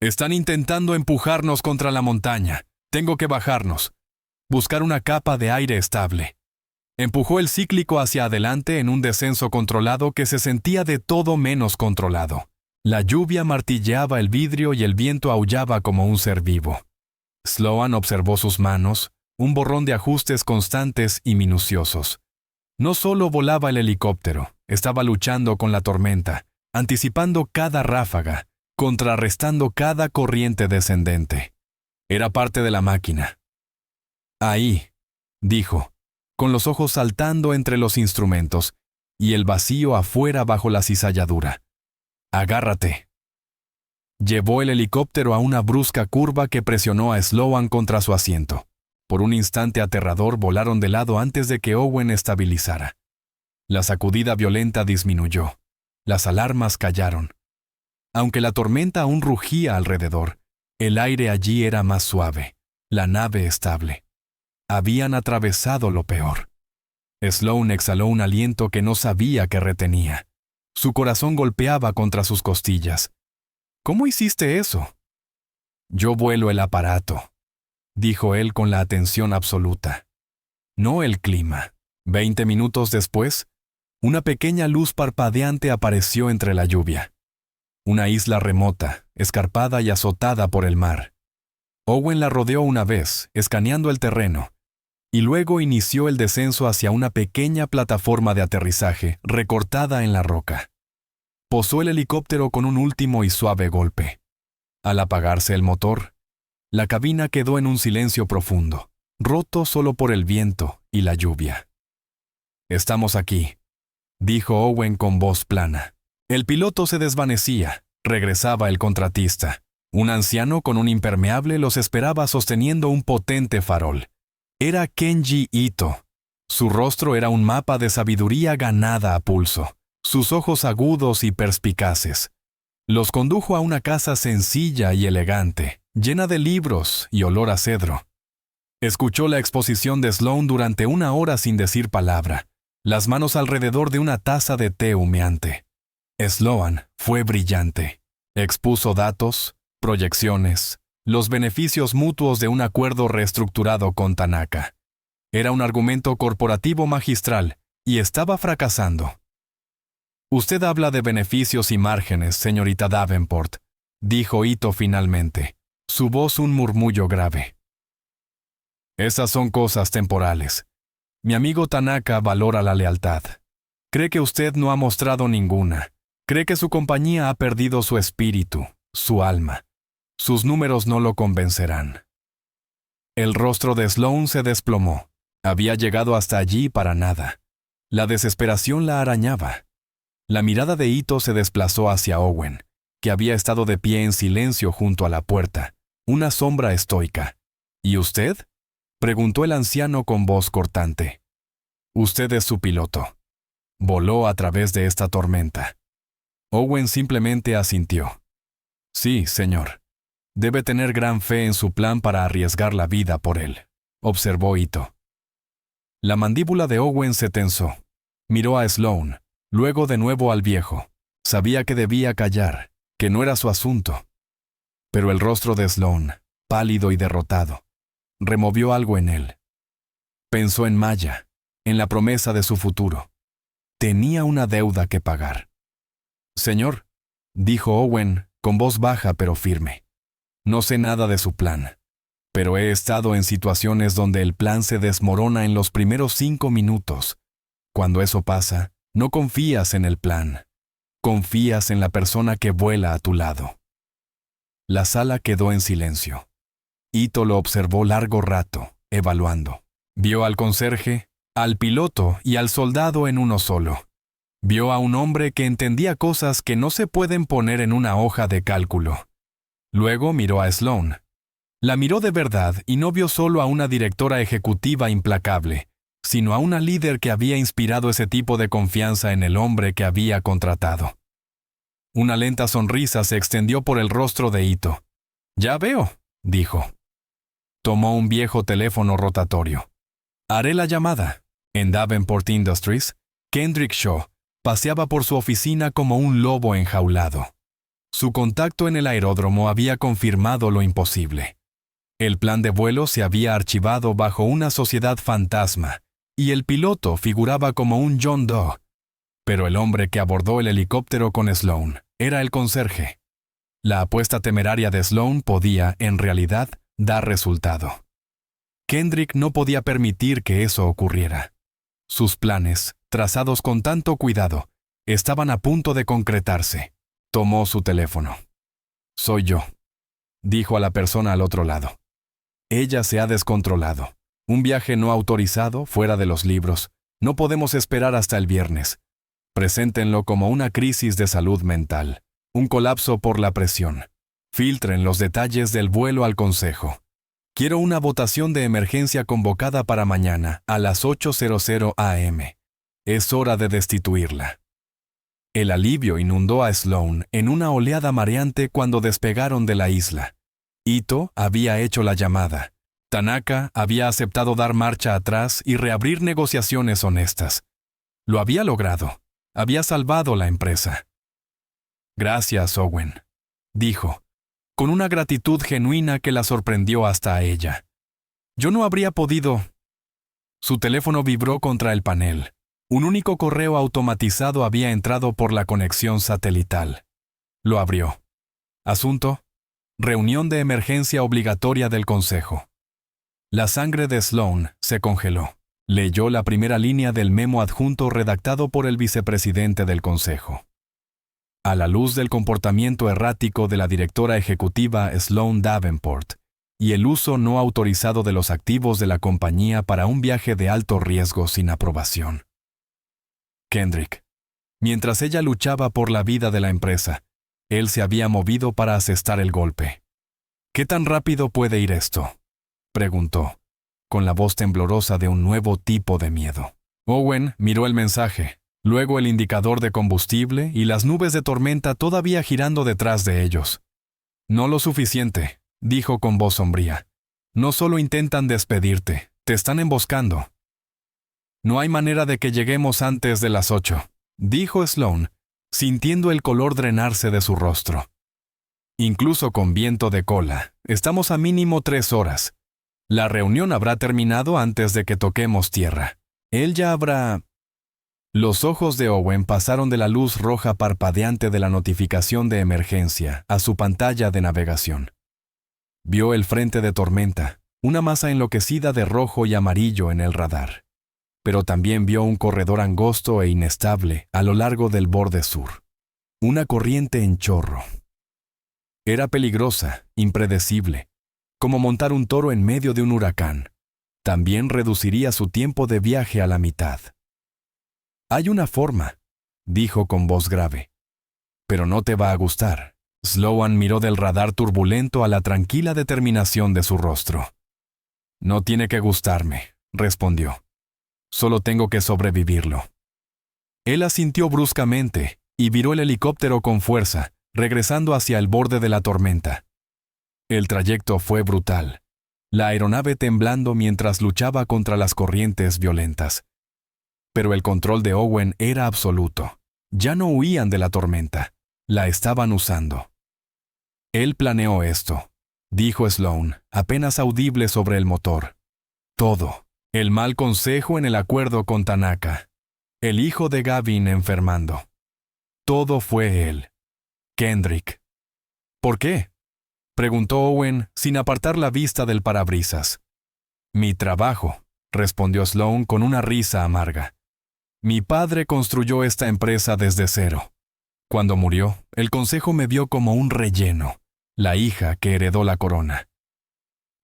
Están intentando empujarnos contra la montaña. Tengo que bajarnos. Buscar una capa de aire estable. Empujó el cíclico hacia adelante en un descenso controlado que se sentía de todo menos controlado. La lluvia martilleaba el vidrio y el viento aullaba como un ser vivo. Sloan observó sus manos, un borrón de ajustes constantes y minuciosos. No solo volaba el helicóptero, estaba luchando con la tormenta, anticipando cada ráfaga, contrarrestando cada corriente descendente. Era parte de la máquina. Ahí, dijo, con los ojos saltando entre los instrumentos y el vacío afuera bajo la cizalladura. Agárrate. Llevó el helicóptero a una brusca curva que presionó a Sloan contra su asiento. Por un instante aterrador volaron de lado antes de que Owen estabilizara. La sacudida violenta disminuyó. Las alarmas callaron. Aunque la tormenta aún rugía alrededor, el aire allí era más suave, la nave estable. Habían atravesado lo peor. Sloan exhaló un aliento que no sabía que retenía. Su corazón golpeaba contra sus costillas. ¿Cómo hiciste eso? Yo vuelo el aparato, dijo él con la atención absoluta. No el clima. 20 minutos después, una pequeña luz parpadeante apareció entre la lluvia. Una isla remota, escarpada y azotada por el mar. Owen la rodeó una vez, escaneando el terreno, y luego inició el descenso hacia una pequeña plataforma de aterrizaje recortada en la roca. Posó el helicóptero con un último y suave golpe. Al apagarse el motor, la cabina quedó en un silencio profundo, roto solo por el viento y la lluvia. «Estamos aquí», dijo Owen con voz plana. El piloto se desvanecía, regresaba el contratista. Un anciano con un impermeable los esperaba sosteniendo un potente farol. Era Kenji Ito. Su rostro era un mapa de sabiduría ganada a pulso, sus ojos agudos y perspicaces. Los condujo a una casa sencilla y elegante, llena de libros y olor a cedro. Escuchó la exposición de Sloan durante 1 hora sin decir palabra, las manos alrededor de una taza de té humeante. Sloan fue brillante. Expuso datos, proyecciones, los beneficios mutuos de un acuerdo reestructurado con Tanaka. Era un argumento corporativo magistral y estaba fracasando. Usted habla de beneficios y márgenes, señorita Davenport, dijo Ito finalmente, su voz un murmullo grave. Esas son cosas temporales. Mi amigo Tanaka valora la lealtad. Cree que usted no ha mostrado ninguna. Cree que su compañía ha perdido su espíritu, su alma. Sus números no lo convencerán. El rostro de Sloan se desplomó. Había llegado hasta allí para nada. La desesperación la arañaba. La mirada de Ito se desplazó hacia Owen, que había estado de pie en silencio junto a la puerta, una sombra estoica. ¿Y usted?, preguntó el anciano con voz cortante. Usted es su piloto. Voló a través de esta tormenta. Owen simplemente asintió. Sí, señor. Debe tener gran fe en su plan para arriesgar la vida por él, observó Ito. La mandíbula de Owen se tensó. Miró a Sloan, luego de nuevo al viejo. Sabía que debía callar, que no era su asunto. Pero el rostro de Sloan, pálido y derrotado, removió algo en él. Pensó en Maya, en la promesa de su futuro. Tenía una deuda que pagar. Señor, dijo Owen, con voz baja pero firme. No sé nada de su plan, pero he estado en situaciones donde el plan se desmorona en los primeros 5 minutos. Cuando eso pasa, no confías en el plan. Confías en la persona que vuela a tu lado. La sala quedó en silencio. Ito lo observó largo rato, evaluando. Vio al conserje, al piloto y al soldado en uno solo. Vio a un hombre que entendía cosas que no se pueden poner en una hoja de cálculo. Luego miró a Sloan. La miró de verdad y no vio solo a una directora ejecutiva implacable, sino a una líder que había inspirado ese tipo de confianza en el hombre que había contratado. Una lenta sonrisa se extendió por el rostro de Ito. «Ya veo», dijo. Tomó un viejo teléfono rotatorio. «Haré la llamada». En Davenport Industries, Kendrick Shaw paseaba por su oficina como un lobo enjaulado. Su contacto en el aeródromo había confirmado lo imposible. El plan de vuelo se había archivado bajo una sociedad fantasma, y el piloto figuraba como un John Doe. Pero el hombre que abordó el helicóptero con Sloan era el conserje. La apuesta temeraria de Sloan podía, en realidad, dar resultado. Kendrick no podía permitir que eso ocurriera. Sus planes, trazados con tanto cuidado, estaban a punto de concretarse. Tomó su teléfono. «Soy yo», dijo a la persona al otro lado. «Ella se ha descontrolado. Un viaje no autorizado, fuera de los libros. No podemos esperar hasta el viernes. Preséntenlo como una crisis de salud mental, un colapso por la presión. Filtren los detalles del vuelo al consejo. Quiero una votación de emergencia convocada para mañana a las 8:00 a.m. Es hora de destituirla». El alivio inundó a Sloan en una oleada mareante cuando despegaron de la isla. Ito había hecho la llamada. Tanaka había aceptado dar marcha atrás y reabrir negociaciones honestas. Lo había logrado. Había salvado la empresa. «Gracias, Owen», dijo, con una gratitud genuina que la sorprendió hasta a ella. «Yo no habría podido». Su teléfono vibró contra el panel. Un único correo automatizado había entrado por la conexión satelital. Lo abrió. Asunto: reunión de emergencia obligatoria del Consejo. La sangre de Sloan se congeló. Leyó la primera línea del memo adjunto redactado por el vicepresidente del Consejo. A la luz del comportamiento errático de la directora ejecutiva Sloan Davenport y el uso no autorizado de los activos de la compañía para un viaje de alto riesgo sin aprobación. Kendrick. Mientras ella luchaba por la vida de la empresa, él se había movido para asestar el golpe. «¿Qué tan rápido puede ir esto?», preguntó, con la voz temblorosa de un nuevo tipo de miedo. Owen miró el mensaje, luego el indicador de combustible y las nubes de tormenta todavía girando detrás de ellos. «No lo suficiente», dijo con voz sombría. «No solo intentan despedirte, te están emboscando». «No hay manera de que lleguemos antes de las 8», dijo Sloan, sintiendo el color drenarse de su rostro. «Incluso con viento de cola, estamos a mínimo 3 horas. La reunión habrá terminado antes de que toquemos tierra. Él ya habrá...» Los ojos de Owen pasaron de la luz roja parpadeante de la notificación de emergencia a su pantalla de navegación. Vio el frente de tormenta, una masa enloquecida de rojo y amarillo en el radar. Pero también vio un corredor angosto e inestable a lo largo del borde sur. Una corriente en chorro. Era peligrosa, impredecible, como montar un toro en medio de un huracán. También reduciría su tiempo de viaje a la mitad. «Hay una forma», dijo con voz grave. «Pero no te va a gustar». Sloan miró del radar turbulento a la tranquila determinación de su rostro. «No tiene que gustarme», respondió. «Solo tengo que sobrevivirlo». Él asintió bruscamente y viró el helicóptero con fuerza, regresando hacia el borde de la tormenta. El trayecto fue brutal, la aeronave temblando mientras luchaba contra las corrientes violentas. Pero el control de Owen era absoluto. Ya no huían de la tormenta, la estaban usando. «Él planeó esto», dijo Sloan, apenas audible sobre el motor. «Todo. El mal consejo en el acuerdo con Tanaka. El hijo de Gavin enfermando. Todo fue él. Kendrick». «¿Por qué?», preguntó Owen sin apartar la vista del parabrisas. «Mi trabajo», respondió Sloan con una risa amarga. «Mi padre construyó esta empresa desde cero. Cuando murió, el consejo me vio como un relleno, la hija que heredó la corona.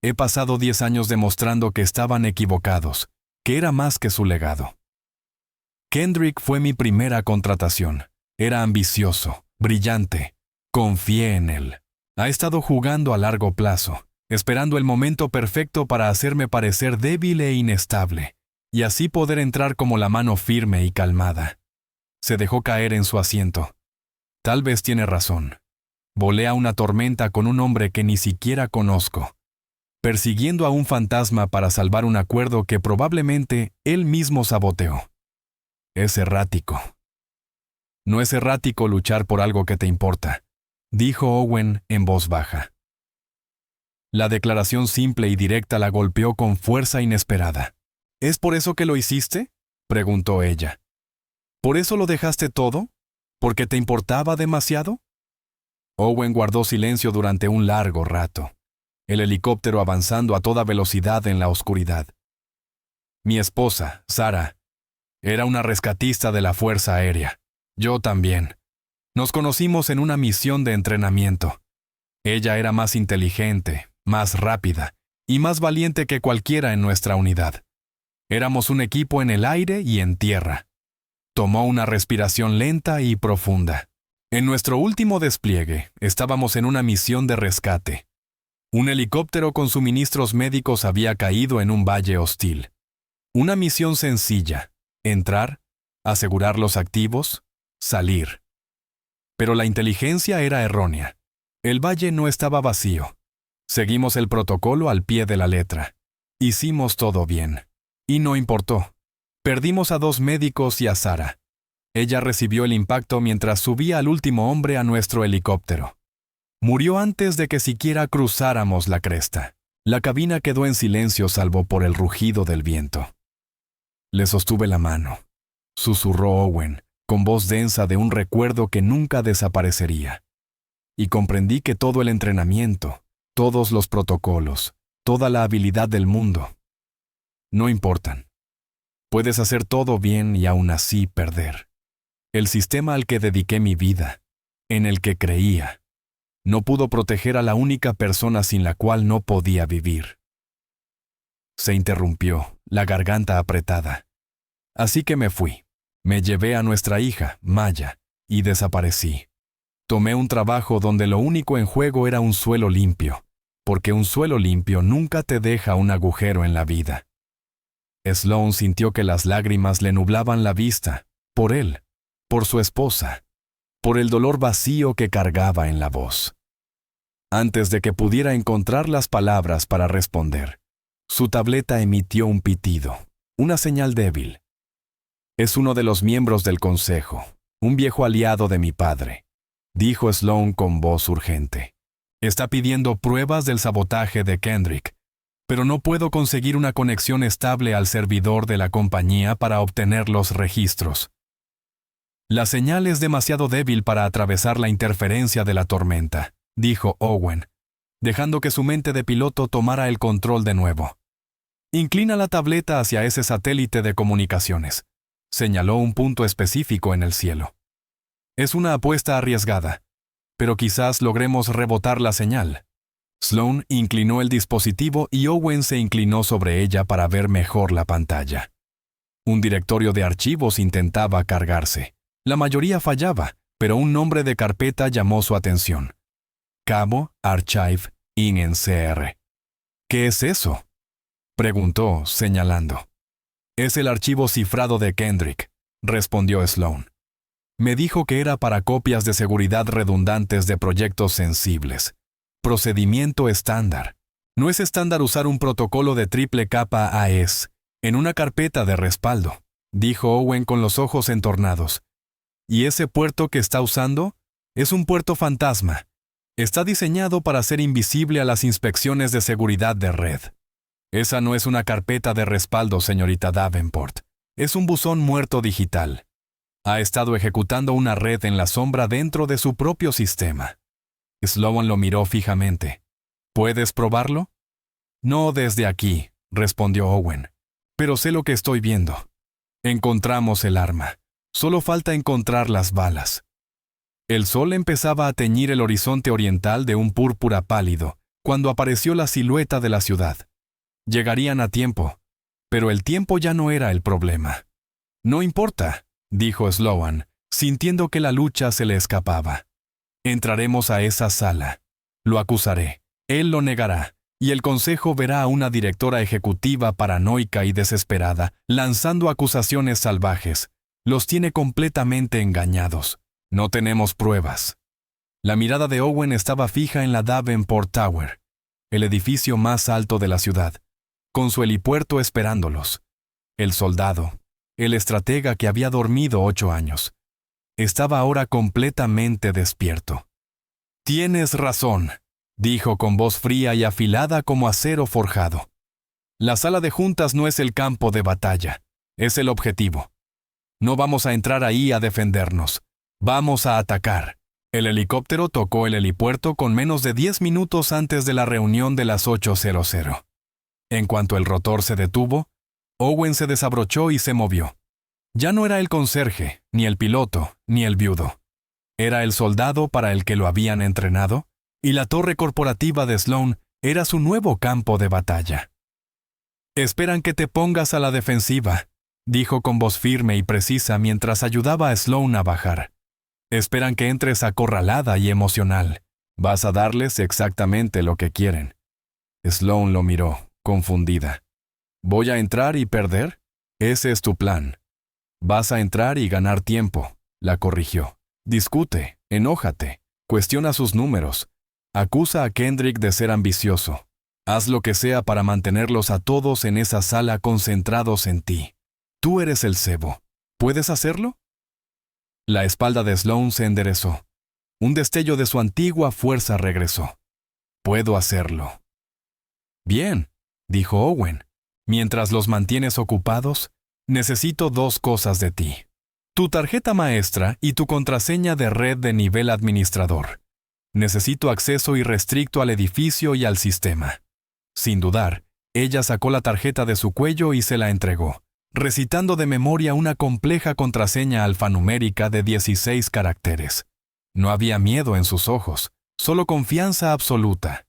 He pasado 10 años demostrando que estaban equivocados, que era más que su legado. Kendrick fue mi primera contratación. Era ambicioso, brillante. Confié en él. Ha estado jugando a largo plazo, esperando el momento perfecto para hacerme parecer débil e inestable, y así poder entrar como la mano firme y calmada. Se dejó caer en su asiento. Tal vez tiene razón. Volé a una tormenta con un hombre que ni siquiera conozco, persiguiendo a un fantasma para salvar un acuerdo que probablemente él mismo saboteó. Es errático». «No es errático luchar por algo que te importa», dijo Owen en voz baja. La declaración simple y directa la golpeó con fuerza inesperada. «¿Es por eso que lo hiciste?», preguntó ella. «¿Por eso lo dejaste todo? ¿Porque te importaba demasiado?». Owen guardó silencio durante un largo rato, el helicóptero avanzando a toda velocidad en la oscuridad. «Mi esposa, Sarah, era una rescatista de la Fuerza Aérea. Yo también. Nos conocimos en una misión de entrenamiento. Ella era más inteligente, más rápida y más valiente que cualquiera en nuestra unidad. Éramos un equipo en el aire y en tierra». Tomó una respiración lenta y profunda. «En nuestro último despliegue, estábamos en una misión de rescate. Un helicóptero con suministros médicos había caído en un valle hostil. Una misión sencilla: entrar, asegurar los activos, salir. Pero la inteligencia era errónea. El valle no estaba vacío. Seguimos el protocolo al pie de la letra. Hicimos todo bien. Y no importó. Perdimos a 2 médicos y a Sarah. Ella recibió el impacto mientras subía al último hombre a nuestro helicóptero. Murió antes de que siquiera cruzáramos la cresta. La cabina quedó en silencio salvo por el rugido del viento. Le sostuve la mano», susurró Owen, con voz densa de un recuerdo que nunca desaparecería. «Y comprendí que todo el entrenamiento, todos los protocolos, toda la habilidad del mundo, no importan. Puedes hacer todo bien y aún así perder. El sistema al que dediqué mi vida, en el que creía, no pudo proteger a la única persona sin la cual no podía vivir». Se interrumpió, la garganta apretada. «Así que me fui. Me llevé a nuestra hija, Maya, y desaparecí. Tomé un trabajo donde lo único en juego era un suelo limpio, porque un suelo limpio nunca te deja un agujero en la vida». Sloan sintió que las lágrimas le nublaban la vista, por él, por su esposa, por el dolor vacío que cargaba en la voz. Antes de que pudiera encontrar las palabras para responder, su tableta emitió un pitido, una señal débil. «Es uno de los miembros del consejo, un viejo aliado de mi padre», dijo Sloan con voz urgente. «Está pidiendo pruebas del sabotaje de Kendrick, pero no puedo conseguir una conexión estable al servidor de la compañía para obtener los registros. La señal es demasiado débil para atravesar la interferencia de la tormenta, dijo Owen, dejando que su mente de piloto tomara el control de nuevo. Inclina la tableta hacia ese satélite de comunicaciones. Señaló un punto específico en el cielo. Es una apuesta arriesgada, pero quizás logremos rebotar la señal. Sloan inclinó el dispositivo y Owen se inclinó sobre ella para ver mejor la pantalla. Un directorio de archivos intentaba cargarse. La mayoría fallaba, pero un nombre de carpeta llamó su atención. Cabo Archive in NCR. ¿Qué es eso?, preguntó, señalando. Es el archivo cifrado de Kendrick, respondió Sloan. Me dijo que era para copias de seguridad redundantes de proyectos sensibles. Procedimiento estándar. No es estándar usar un protocolo de triple capa AES en una carpeta de respaldo, dijo Owen con los ojos entornados. ¿Y ese puerto que está usando? Es un puerto fantasma. Está diseñado para ser invisible a las inspecciones de seguridad de red. Esa no es una carpeta de respaldo, señorita Davenport. Es un buzón muerto digital. Ha estado ejecutando una red en la sombra dentro de su propio sistema. Sloan lo miró fijamente. ¿Puedes probarlo? No desde aquí, respondió Owen. Pero sé lo que estoy viendo. Encontramos el arma. Solo falta encontrar las balas. El sol empezaba a teñir el horizonte oriental de un púrpura pálido cuando apareció la silueta de la ciudad. Llegarían a tiempo, pero el tiempo ya no era el problema. No importa, dijo Sloan, sintiendo que la lucha se le escapaba. Entraremos a esa sala. Lo acusaré. Él lo negará, y el consejo verá a una directora ejecutiva paranoica y desesperada, lanzando acusaciones salvajes. Los tiene completamente engañados. No tenemos pruebas. La mirada de Owen estaba fija en la Davenport Tower, el edificio más alto de la ciudad, con su helipuerto esperándolos. El soldado, el estratega que había dormido 8 años, estaba ahora completamente despierto. Tienes razón, dijo con voz fría y afilada como acero forjado. La sala de juntas no es el campo de batalla, es el objetivo. No vamos a entrar ahí a defendernos. Vamos a atacar. El helicóptero tocó el helipuerto con menos de 10 minutos antes de la reunión de las 8:00. En cuanto el rotor se detuvo, Owen se desabrochó y se movió. Ya no era el conserje, ni el piloto, ni el viudo. Era el soldado para el que lo habían entrenado, y la torre corporativa de Sloan era su nuevo campo de batalla. «Esperan que te pongas a la defensiva», dijo con voz firme y precisa mientras ayudaba a Sloan a bajar. «Esperan que entres acorralada y emocional. Vas a darles exactamente lo que quieren». Sloan lo miró, confundida. «¿Voy a entrar y perder? Ese es tu plan». «Vas a entrar y ganar tiempo», la corrigió. «Discute, enójate, cuestiona sus números. Acusa a Kendrick de ser ambicioso. Haz lo que sea para mantenerlos a todos en esa sala concentrados en ti. Tú eres el cebo. ¿Puedes hacerlo?» La espalda de Sloan se enderezó. Un destello de su antigua fuerza regresó. «Puedo hacerlo». «Bien», dijo Owen. «Mientras los mantienes ocupados, necesito 2 cosas de ti. Tu tarjeta maestra y tu contraseña de red de nivel administrador. Necesito acceso irrestricto al edificio y al sistema». Sin dudar, ella sacó la tarjeta de su cuello y se la entregó, recitando de memoria una compleja contraseña alfanumérica de 16 caracteres. No había miedo en sus ojos, solo confianza absoluta.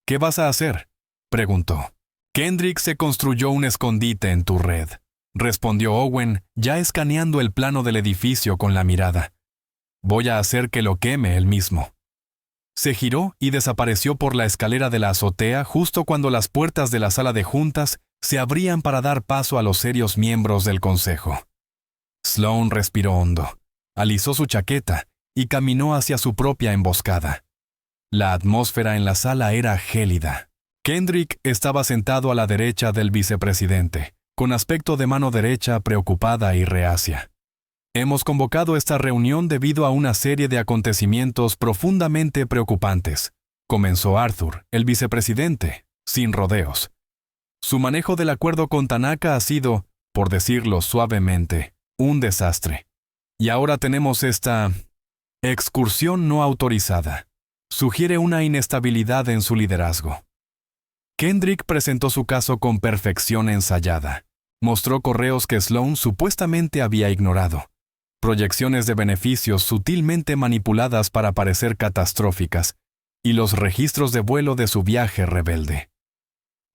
«¿Qué vas a hacer?», preguntó. «Kendrick se construyó un escondite en tu red», respondió Owen, ya escaneando el plano del edificio con la mirada. «Voy a hacer que lo queme él mismo». Se giró y desapareció por la escalera de la azotea justo cuando las puertas de la sala de juntas se abrían para dar paso a los serios miembros del consejo. Sloan respiró hondo, alisó su chaqueta y caminó hacia su propia emboscada. La atmósfera en la sala era gélida. Kendrick estaba sentado a la derecha del vicepresidente, con aspecto de mano derecha preocupada y reacia. «Hemos convocado esta reunión debido a una serie de acontecimientos profundamente preocupantes», comenzó Arthur, el vicepresidente, sin rodeos. «Su manejo del acuerdo con Tanaka ha sido, por decirlo suavemente, un desastre. Y ahora tenemos esta excursión no autorizada. Sugiere una inestabilidad en su liderazgo. Kendrick presentó su caso con perfección ensayada. Mostró correos que Sloan supuestamente había ignorado. Proyecciones de beneficios sutilmente manipuladas para parecer catastróficas, y los registros de vuelo de su viaje rebelde.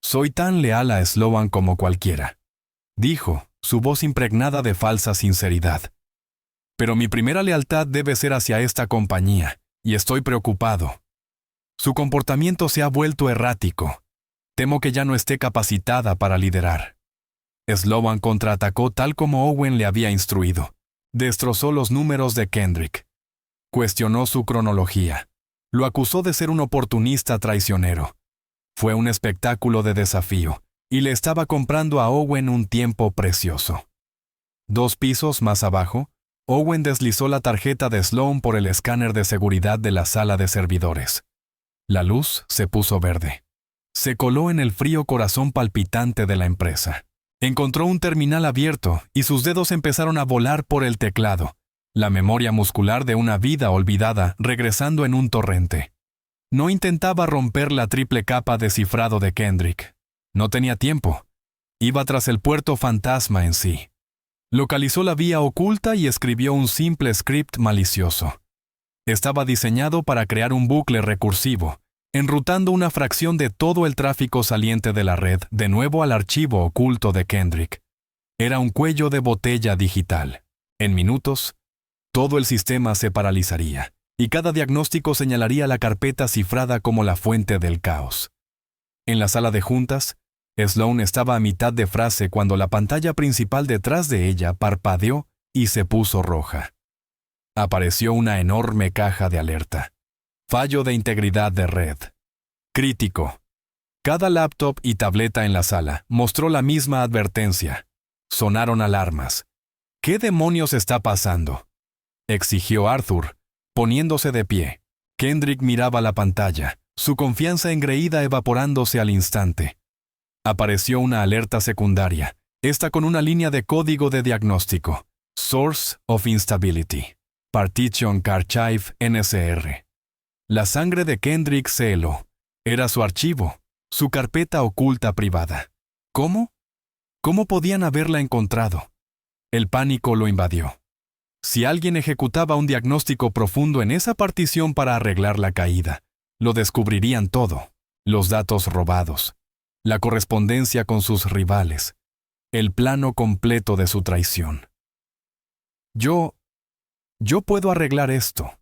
«Soy tan leal a Sloan como cualquiera», dijo, su voz impregnada de falsa sinceridad. «Pero mi primera lealtad debe ser hacia esta compañía, y estoy preocupado. Su comportamiento se ha vuelto errático. Temo que ya no esté capacitada para liderar». Sloan contraatacó tal como Owen le había instruido. Destrozó los números de Kendrick. Cuestionó su cronología. Lo acusó de ser un oportunista traicionero. Fue un espectáculo de desafío, y le estaba comprando a Owen un tiempo precioso. 2 pisos más abajo, Owen deslizó la tarjeta de Sloan por el escáner de seguridad de la sala de servidores. La luz se puso verde. Se coló en el frío corazón palpitante de la empresa. Encontró un terminal abierto y sus dedos empezaron a volar por el teclado, la memoria muscular de una vida olvidada regresando en un torrente. No intentaba romper la triple capa de cifrado de Kendrick. No tenía tiempo. Iba tras el puerto fantasma en sí. Localizó la vía oculta y escribió un simple script malicioso. Estaba diseñado para crear un bucle recursivo, enrutando una fracción de todo el tráfico saliente de la red de nuevo al archivo oculto de Kendrick. Era un cuello de botella digital. En minutos, todo el sistema se paralizaría, y cada diagnóstico señalaría la carpeta cifrada como la fuente del caos. En la sala de juntas, Sloan estaba a mitad de frase cuando la pantalla principal detrás de ella parpadeó y se puso roja. Apareció una enorme caja de alerta. Fallo de integridad de red. Crítico. Cada laptop y tableta en la sala mostró la misma advertencia. Sonaron alarmas. ¿Qué demonios está pasando?, exigió Arthur, poniéndose de pie. Kendrick miraba la pantalla, su confianza engreída evaporándose al instante. Apareció una alerta secundaria, esta con una línea de código de diagnóstico. Source of Instability. Partition Archive NSR. La sangre de Kendrick se heló. Era su archivo, su carpeta oculta privada. ¿Cómo? ¿Cómo podían haberla encontrado? El pánico lo invadió. Si alguien ejecutaba un diagnóstico profundo en esa partición para arreglar la caída, lo descubrirían todo. Los datos robados, la correspondencia con sus rivales, el plano completo de su traición. Yo puedo arreglar esto,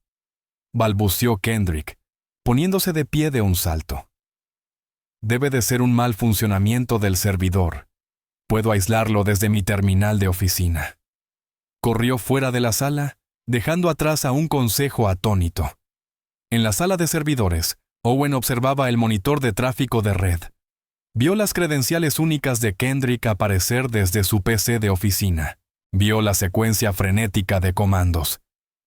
balbuceó Kendrick, poniéndose de pie de un salto. Debe de ser un mal funcionamiento del servidor. Puedo aislarlo desde mi terminal de oficina. Corrió fuera de la sala, dejando atrás a un consejo atónito. En la sala de servidores, Owen observaba el monitor de tráfico de red. Vio las credenciales únicas de Kendrick aparecer desde su PC de oficina. Vio la secuencia frenética de comandos.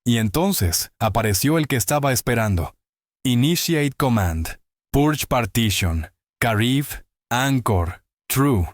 Y entonces apareció el que estaba esperando. Initiate Command. Purge Partition. Carif. Anchor. True.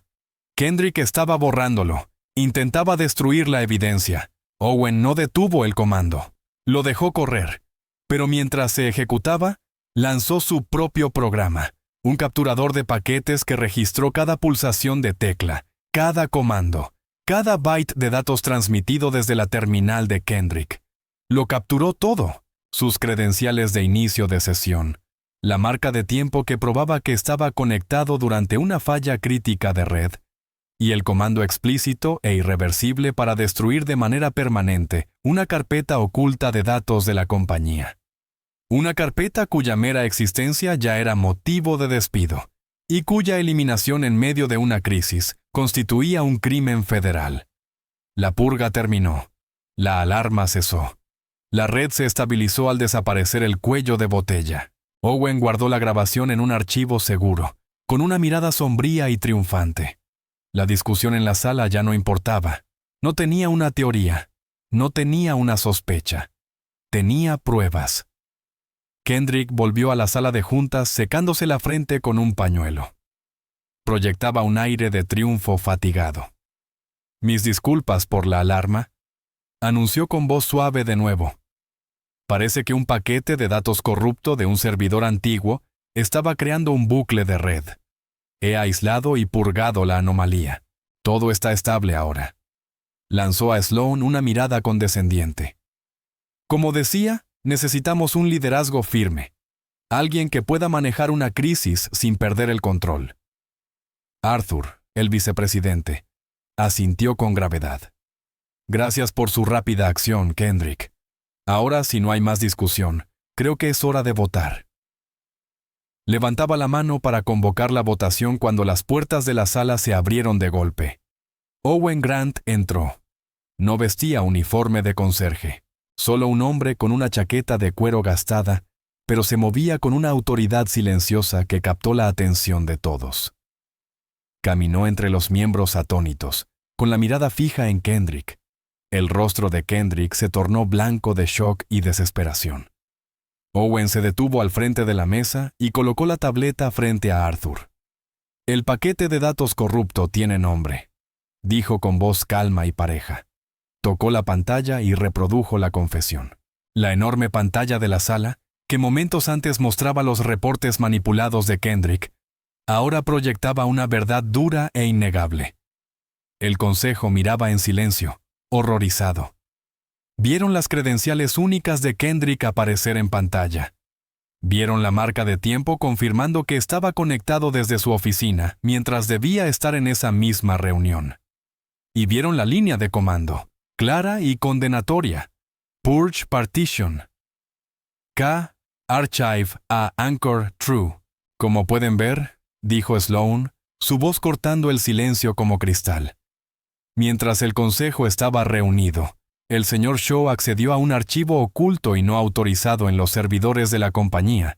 Kendrick estaba borrándolo. Intentaba destruir la evidencia. Owen no detuvo el comando. Lo dejó correr. Pero mientras se ejecutaba, lanzó su propio programa. Un capturador de paquetes que registró cada pulsación de tecla, cada comando, cada byte de datos transmitido desde la terminal de Kendrick. Lo capturó todo. Sus credenciales de inicio de sesión. La marca de tiempo que probaba que estaba conectado durante una falla crítica de red. Y el comando explícito e irreversible para destruir de manera permanente una carpeta oculta de datos de la compañía. Una carpeta cuya mera existencia ya era motivo de despido, y cuya eliminación en medio de una crisis constituía un crimen federal. La purga terminó. La alarma cesó. La red se estabilizó al desaparecer el cuello de botella. Owen guardó la grabación en un archivo seguro, con una mirada sombría y triunfante. La discusión en la sala ya no importaba. No tenía una teoría. No tenía una sospecha. Tenía pruebas. Kendrick volvió a la sala de juntas secándose la frente con un pañuelo. Proyectaba un aire de triunfo fatigado. Mis disculpas por la alarma. anunció con voz suave de nuevo. Parece que un paquete de datos corrupto de un servidor antiguo estaba creando un bucle de red. He aislado y purgado la anomalía. Todo está estable ahora. Lanzó a Sloan una mirada condescendiente. Como decía, necesitamos un liderazgo firme. Alguien que pueda manejar una crisis sin perder el control. Arthur, el vicepresidente, asintió con gravedad. Gracias por su rápida acción, Kendrick. Ahora, si no hay más discusión, creo que es hora de votar. Levantaba la mano para convocar la votación cuando las puertas de la sala se abrieron de golpe. Owen Grant entró. No vestía uniforme de conserje, solo un hombre con una chaqueta de cuero gastada, pero se movía con una autoridad silenciosa que captó la atención de todos. Caminó entre los miembros atónitos, con la mirada fija en Kendrick. El rostro de Kendrick se tornó blanco de shock y desesperación. Owen se detuvo al frente de la mesa y colocó la tableta frente a Arthur. El paquete de datos corrupto tiene nombre, dijo con voz calma y pareja. Tocó la pantalla y reprodujo la confesión. La enorme pantalla de la sala, que momentos antes mostraba los reportes manipulados de Kendrick, ahora proyectaba una verdad dura e innegable. El consejo miraba en silencio, horrorizado. Vieron las credenciales únicas de Kendrick aparecer en pantalla. Vieron la marca de tiempo confirmando que estaba conectado desde su oficina mientras debía estar en esa misma reunión. Y vieron la línea de comando, clara y condenatoria. Purge Partition. K. Archive a Anchor True. Como pueden ver, dijo Sloan, su voz cortando el silencio como cristal. Mientras el consejo estaba reunido, el señor Shaw accedió a un archivo oculto y no autorizado en los servidores de la compañía,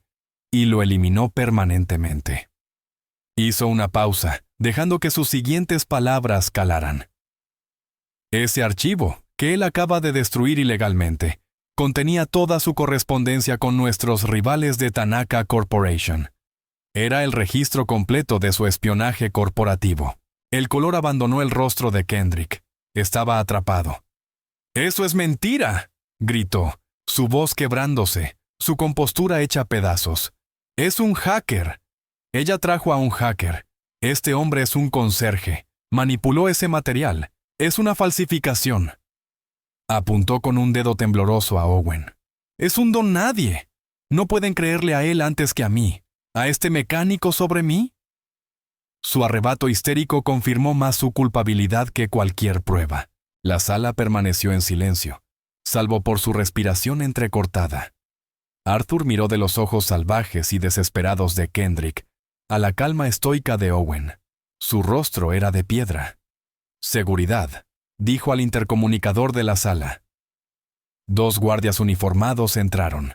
y lo eliminó permanentemente. Hizo una pausa, dejando que sus siguientes palabras calaran. Ese archivo, que él acaba de destruir ilegalmente, contenía toda su correspondencia con nuestros rivales de Tanaka Corporation. Era el registro completo de su espionaje corporativo. El color abandonó el rostro de Kendrick. Estaba atrapado. «¡Eso es mentira!», gritó, su voz quebrándose, su compostura hecha pedazos. «Es un hacker. Ella trajo a un hacker. Este hombre es un conserje. Manipuló ese material. Es una falsificación». Apuntó con un dedo tembloroso a Owen. «Es un don nadie. No pueden creerle a él antes que a mí. ¿A este mecánico sobre mí?». Su arrebato histérico confirmó más su culpabilidad que cualquier prueba. La sala permaneció en silencio, salvo por su respiración entrecortada. Arthur miró de los ojos salvajes y desesperados de Kendrick a la calma estoica de Owen. Su rostro era de piedra. «Seguridad», dijo al intercomunicador de la sala. 2 guardias uniformados entraron.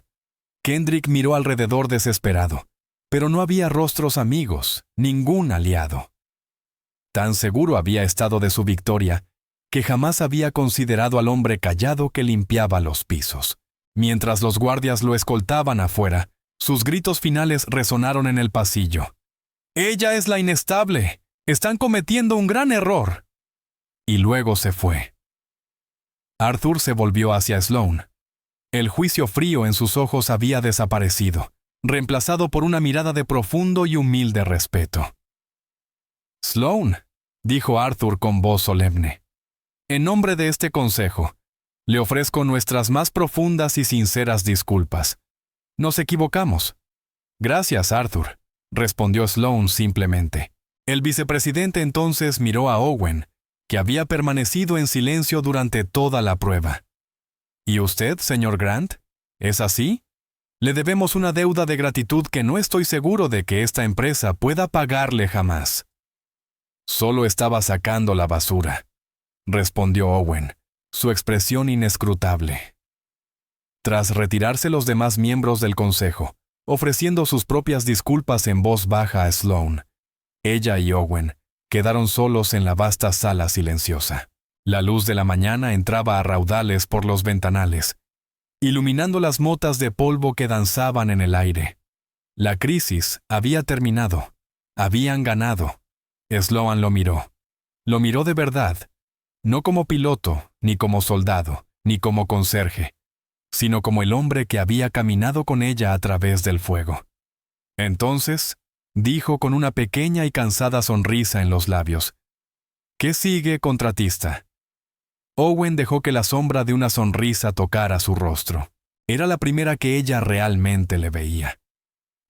Kendrick miró alrededor desesperado, pero no había rostros amigos, ningún aliado. Tan seguro había estado de su victoria, que jamás había considerado al hombre callado que limpiaba los pisos. Mientras los guardias lo escoltaban afuera, sus gritos finales resonaron en el pasillo. «¡Ella es la inestable! ¡Están cometiendo un gran error!». Y luego se fue. Arthur se volvió hacia Sloan. El juicio frío en sus ojos había desaparecido, reemplazado por una mirada de profundo y humilde respeto. «Sloan», dijo Arthur con voz solemne, «en nombre de este consejo, le ofrezco nuestras más profundas y sinceras disculpas. Nos equivocamos». «Gracias, Arthur», respondió Sloan simplemente. El vicepresidente entonces miró a Owen, que había permanecido en silencio durante toda la prueba. «¿Y usted, señor Grant? ¿Es así? Le debemos una deuda de gratitud que no estoy seguro de que esta empresa pueda pagarle jamás». «Solo estaba sacando la basura», respondió Owen, su expresión inescrutable. Tras retirarse los demás miembros del consejo, ofreciendo sus propias disculpas en voz baja a Sloan, ella y Owen quedaron solos en la vasta sala silenciosa. La luz de la mañana entraba a raudales por los ventanales, iluminando las motas de polvo que danzaban en el aire. La crisis había terminado. Habían ganado. Sloan lo miró. Lo miró de verdad, no como piloto ni como soldado, ni como conserje, sino como el hombre que había caminado con ella a través del fuego. Entonces, dijo con una pequeña y cansada sonrisa en los labios, «¿Qué sigue, contratista?» Owen dejó que la sombra de una sonrisa tocara su rostro. Era la primera que ella realmente le veía.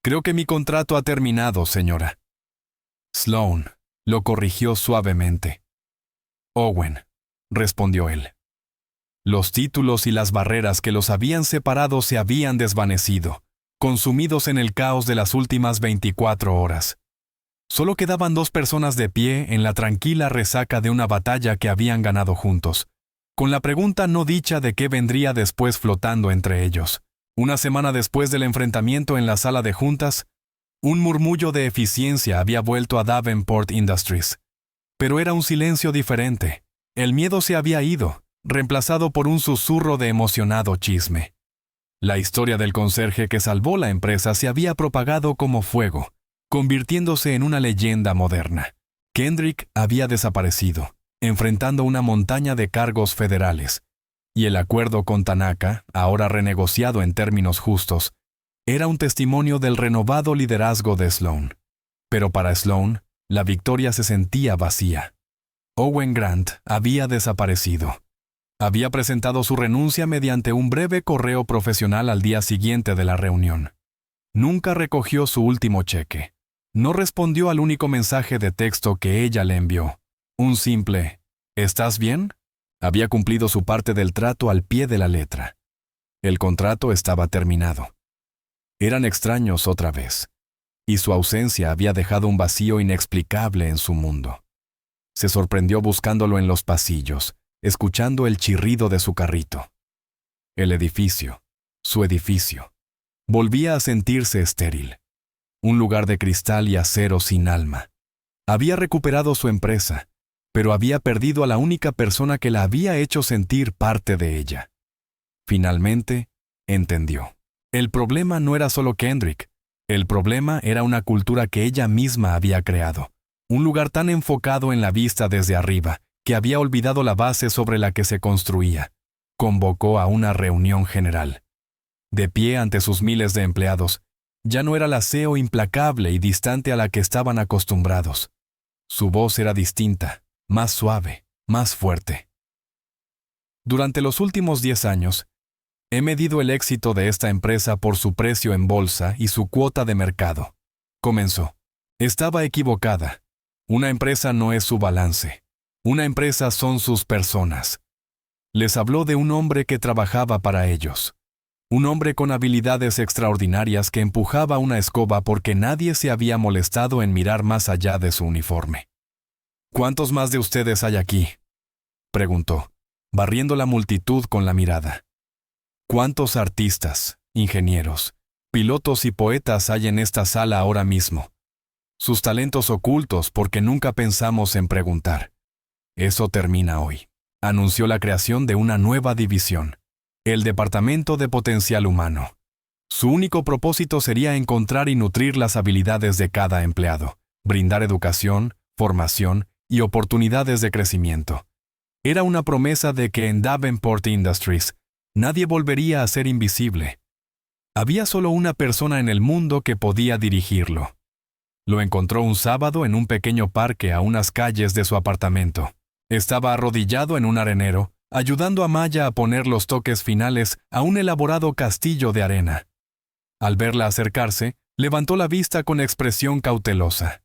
«Creo que mi contrato ha terminado, señora». Sloane lo corrigió suavemente. «Owen», respondió él. Los títulos y las barreras que los habían separado se habían desvanecido, consumidos en el caos de las últimas 24 horas. Solo quedaban dos personas de pie en la tranquila resaca de una batalla que habían ganado juntos, con la pregunta no dicha de qué vendría después flotando entre ellos. Una semana después del enfrentamiento en la sala de juntas, un murmullo de eficiencia había vuelto a Davenport Industries. Pero era un silencio diferente. El miedo se había ido, reemplazado por un susurro de emocionado chisme. La historia del conserje que salvó la empresa se había propagado como fuego, convirtiéndose en una leyenda moderna. Kendrick había desaparecido, enfrentando una montaña de cargos federales, y el acuerdo con Tanaka, ahora renegociado en términos justos, era un testimonio del renovado liderazgo de Sloane. Pero para Sloane, la victoria se sentía vacía. Owen Grant había desaparecido. Había presentado su renuncia mediante un breve correo profesional al día siguiente de la reunión. Nunca recogió su último cheque. No respondió al único mensaje de texto que ella le envió. Un simple «¿Estás bien?». Había cumplido su parte del trato al pie de la letra. El contrato estaba terminado. Eran extraños otra vez, y su ausencia había dejado un vacío inexplicable en su mundo. Se sorprendió buscándolo en los pasillos, escuchando el chirrido de su carrito. El edificio, su edificio, volvía a sentirse estéril. Un lugar de cristal y acero sin alma. Había recuperado su empresa, pero había perdido a la única persona que la había hecho sentir parte de ella. Finalmente, entendió. El problema no era solo Kendrick. El problema era una cultura que ella misma había creado. Un lugar tan enfocado en la vista desde arriba, que había olvidado la base sobre la que se construía. Convocó a una reunión general. De pie ante sus miles de empleados, ya no era el aseo implacable y distante a la que estaban acostumbrados. Su voz era distinta, más suave, más fuerte. Durante los últimos 10 años, he medido el éxito de esta empresa por su precio en bolsa y su cuota de mercado. Comenzó. Estaba equivocada. Una empresa no es su balance. Una empresa son sus personas. Les habló de un hombre que trabajaba para ellos. Un hombre con habilidades extraordinarias que empujaba una escoba porque nadie se había molestado en mirar más allá de su uniforme. «¿Cuántos más de ustedes hay aquí?», preguntó, barriendo la multitud con la mirada. «¿Cuántos artistas, ingenieros, pilotos y poetas hay en esta sala ahora mismo? Sus talentos ocultos porque nunca pensamos en preguntar. Eso termina hoy», anunció la creación de una nueva división. El Departamento de Potencial Humano. Su único propósito sería encontrar y nutrir las habilidades de cada empleado, brindar educación, formación y oportunidades de crecimiento. Era una promesa de que en Davenport Industries nadie volvería a ser invisible. Había solo una persona en el mundo que podía dirigirlo. Lo encontró un sábado en un pequeño parque a unas calles de su apartamento. Estaba arrodillado en un arenero, ayudando a Maya a poner los toques finales a un elaborado castillo de arena. Al verla acercarse, levantó la vista con expresión cautelosa.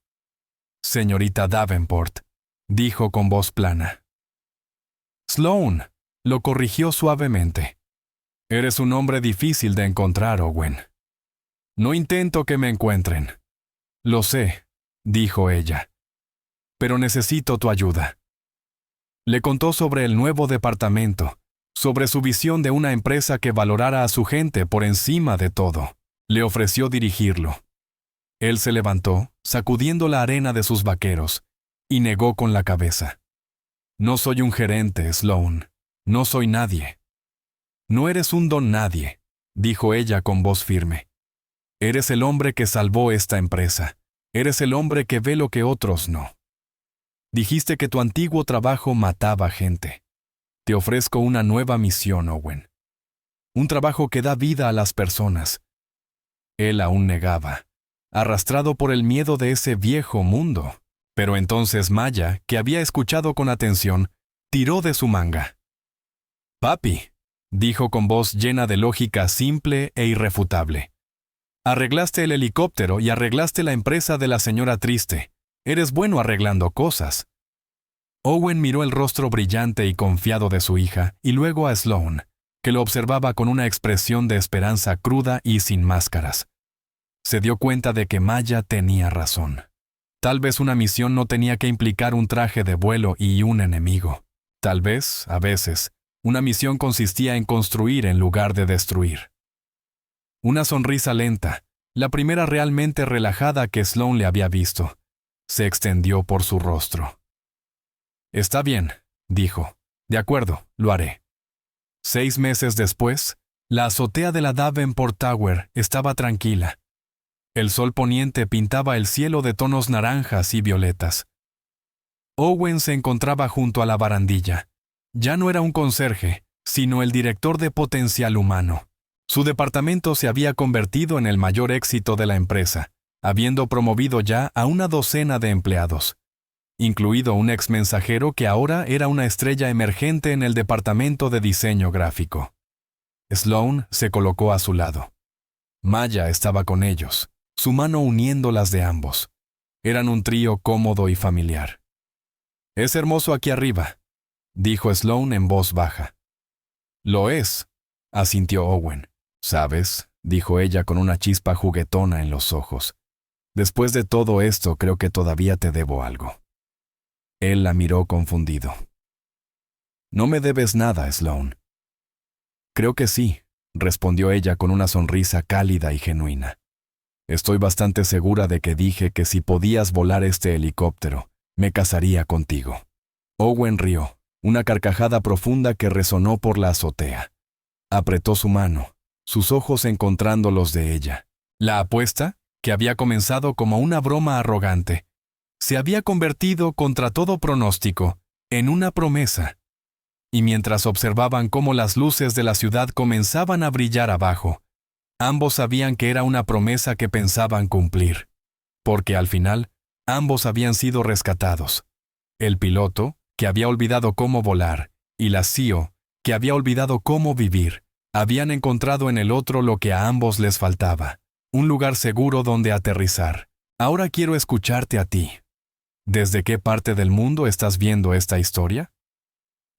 «Señorita Davenport», dijo con voz plana. «Sloane», lo corrigió suavemente. «Eres un hombre difícil de encontrar, Owen». «No intento que me encuentren». «Lo sé», dijo ella. «Pero necesito tu ayuda». Le contó sobre el nuevo departamento, sobre su visión de una empresa que valorara a su gente por encima de todo. Le ofreció dirigirlo. Él se levantó, sacudiendo la arena de sus vaqueros, y negó con la cabeza. «No soy un gerente, Sloane. No soy nadie». «No eres un don nadie», dijo ella con voz firme. «Eres el hombre que salvó esta empresa. Eres el hombre que ve lo que otros no. Dijiste que tu antiguo trabajo mataba gente. Te ofrezco una nueva misión, Owen. Un trabajo que da vida a las personas. Él aún negaba, arrastrado por el miedo de ese viejo mundo. Pero entonces Maya, que había escuchado con atención, tiró de su manga. «Papi», dijo con voz llena de lógica simple e irrefutable. «Arreglaste el helicóptero y arreglaste la empresa de la señora Triste. Eres bueno arreglando cosas». Owen miró el rostro brillante y confiado de su hija y luego a Sloane, que lo observaba con una expresión de esperanza cruda y sin máscaras. Se dio cuenta de que Maya tenía razón. Tal vez una misión no tenía que implicar un traje de vuelo y un enemigo. Tal vez, a veces, una misión consistía en construir en lugar de destruir. Una sonrisa lenta, la primera realmente relajada que Sloane le había visto, se extendió por su rostro. «Está bien», dijo. «De acuerdo, lo haré». 6 meses después, la azotea de la Davenport Tower estaba tranquila. El sol poniente pintaba el cielo de tonos naranjas y violetas. Owen se encontraba junto a la barandilla. Ya no era un conserje, sino el director de potencial humano. Su departamento se había convertido en el mayor éxito de la empresa, habiendo promovido ya a una docena de empleados, incluido un ex mensajero que ahora era una estrella emergente en el departamento de diseño gráfico. Sloane se colocó a su lado. Maya estaba con ellos, su mano uniendo las de ambos. Eran un trío cómodo y familiar. «Es hermoso aquí arriba», dijo Sloane en voz baja. «Lo es», asintió Owen. «¿Sabes?», dijo ella con una chispa juguetona en los ojos. «Después de todo esto, creo que todavía te debo algo». Él la miró confundido. «No me debes nada, Sloane». «Creo que sí», respondió ella con una sonrisa cálida y genuina. «Estoy bastante segura de que dije que si podías volar este helicóptero, me casaría contigo». Owen rió, una carcajada profunda que resonó por la azotea. Apretó su mano, sus ojos encontrando los de ella. La apuesta, que había comenzado como una broma arrogante, se había convertido, contra todo pronóstico, en una promesa. Y mientras observaban cómo las luces de la ciudad comenzaban a brillar abajo, ambos sabían que era una promesa que pensaban cumplir, porque al final, ambos habían sido rescatados. El piloto, que había olvidado cómo volar, y la CEO, que había olvidado cómo vivir, habían encontrado en el otro lo que a ambos les faltaba, un lugar seguro donde aterrizar. Ahora quiero escucharte a ti. ¿Desde qué parte del mundo estás viendo esta historia?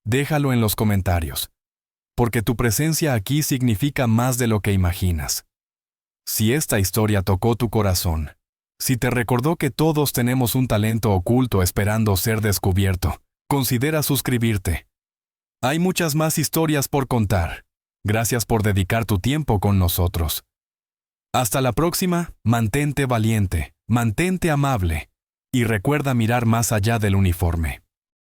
Déjalo en los comentarios, porque tu presencia aquí significa más de lo que imaginas. Si esta historia tocó tu corazón, si te recordó que todos tenemos un talento oculto esperando ser descubierto, considera suscribirte. Hay muchas más historias por contar. Gracias por dedicar tu tiempo con nosotros. Hasta la próxima, mantente valiente, mantente amable, y recuerda mirar más allá del uniforme.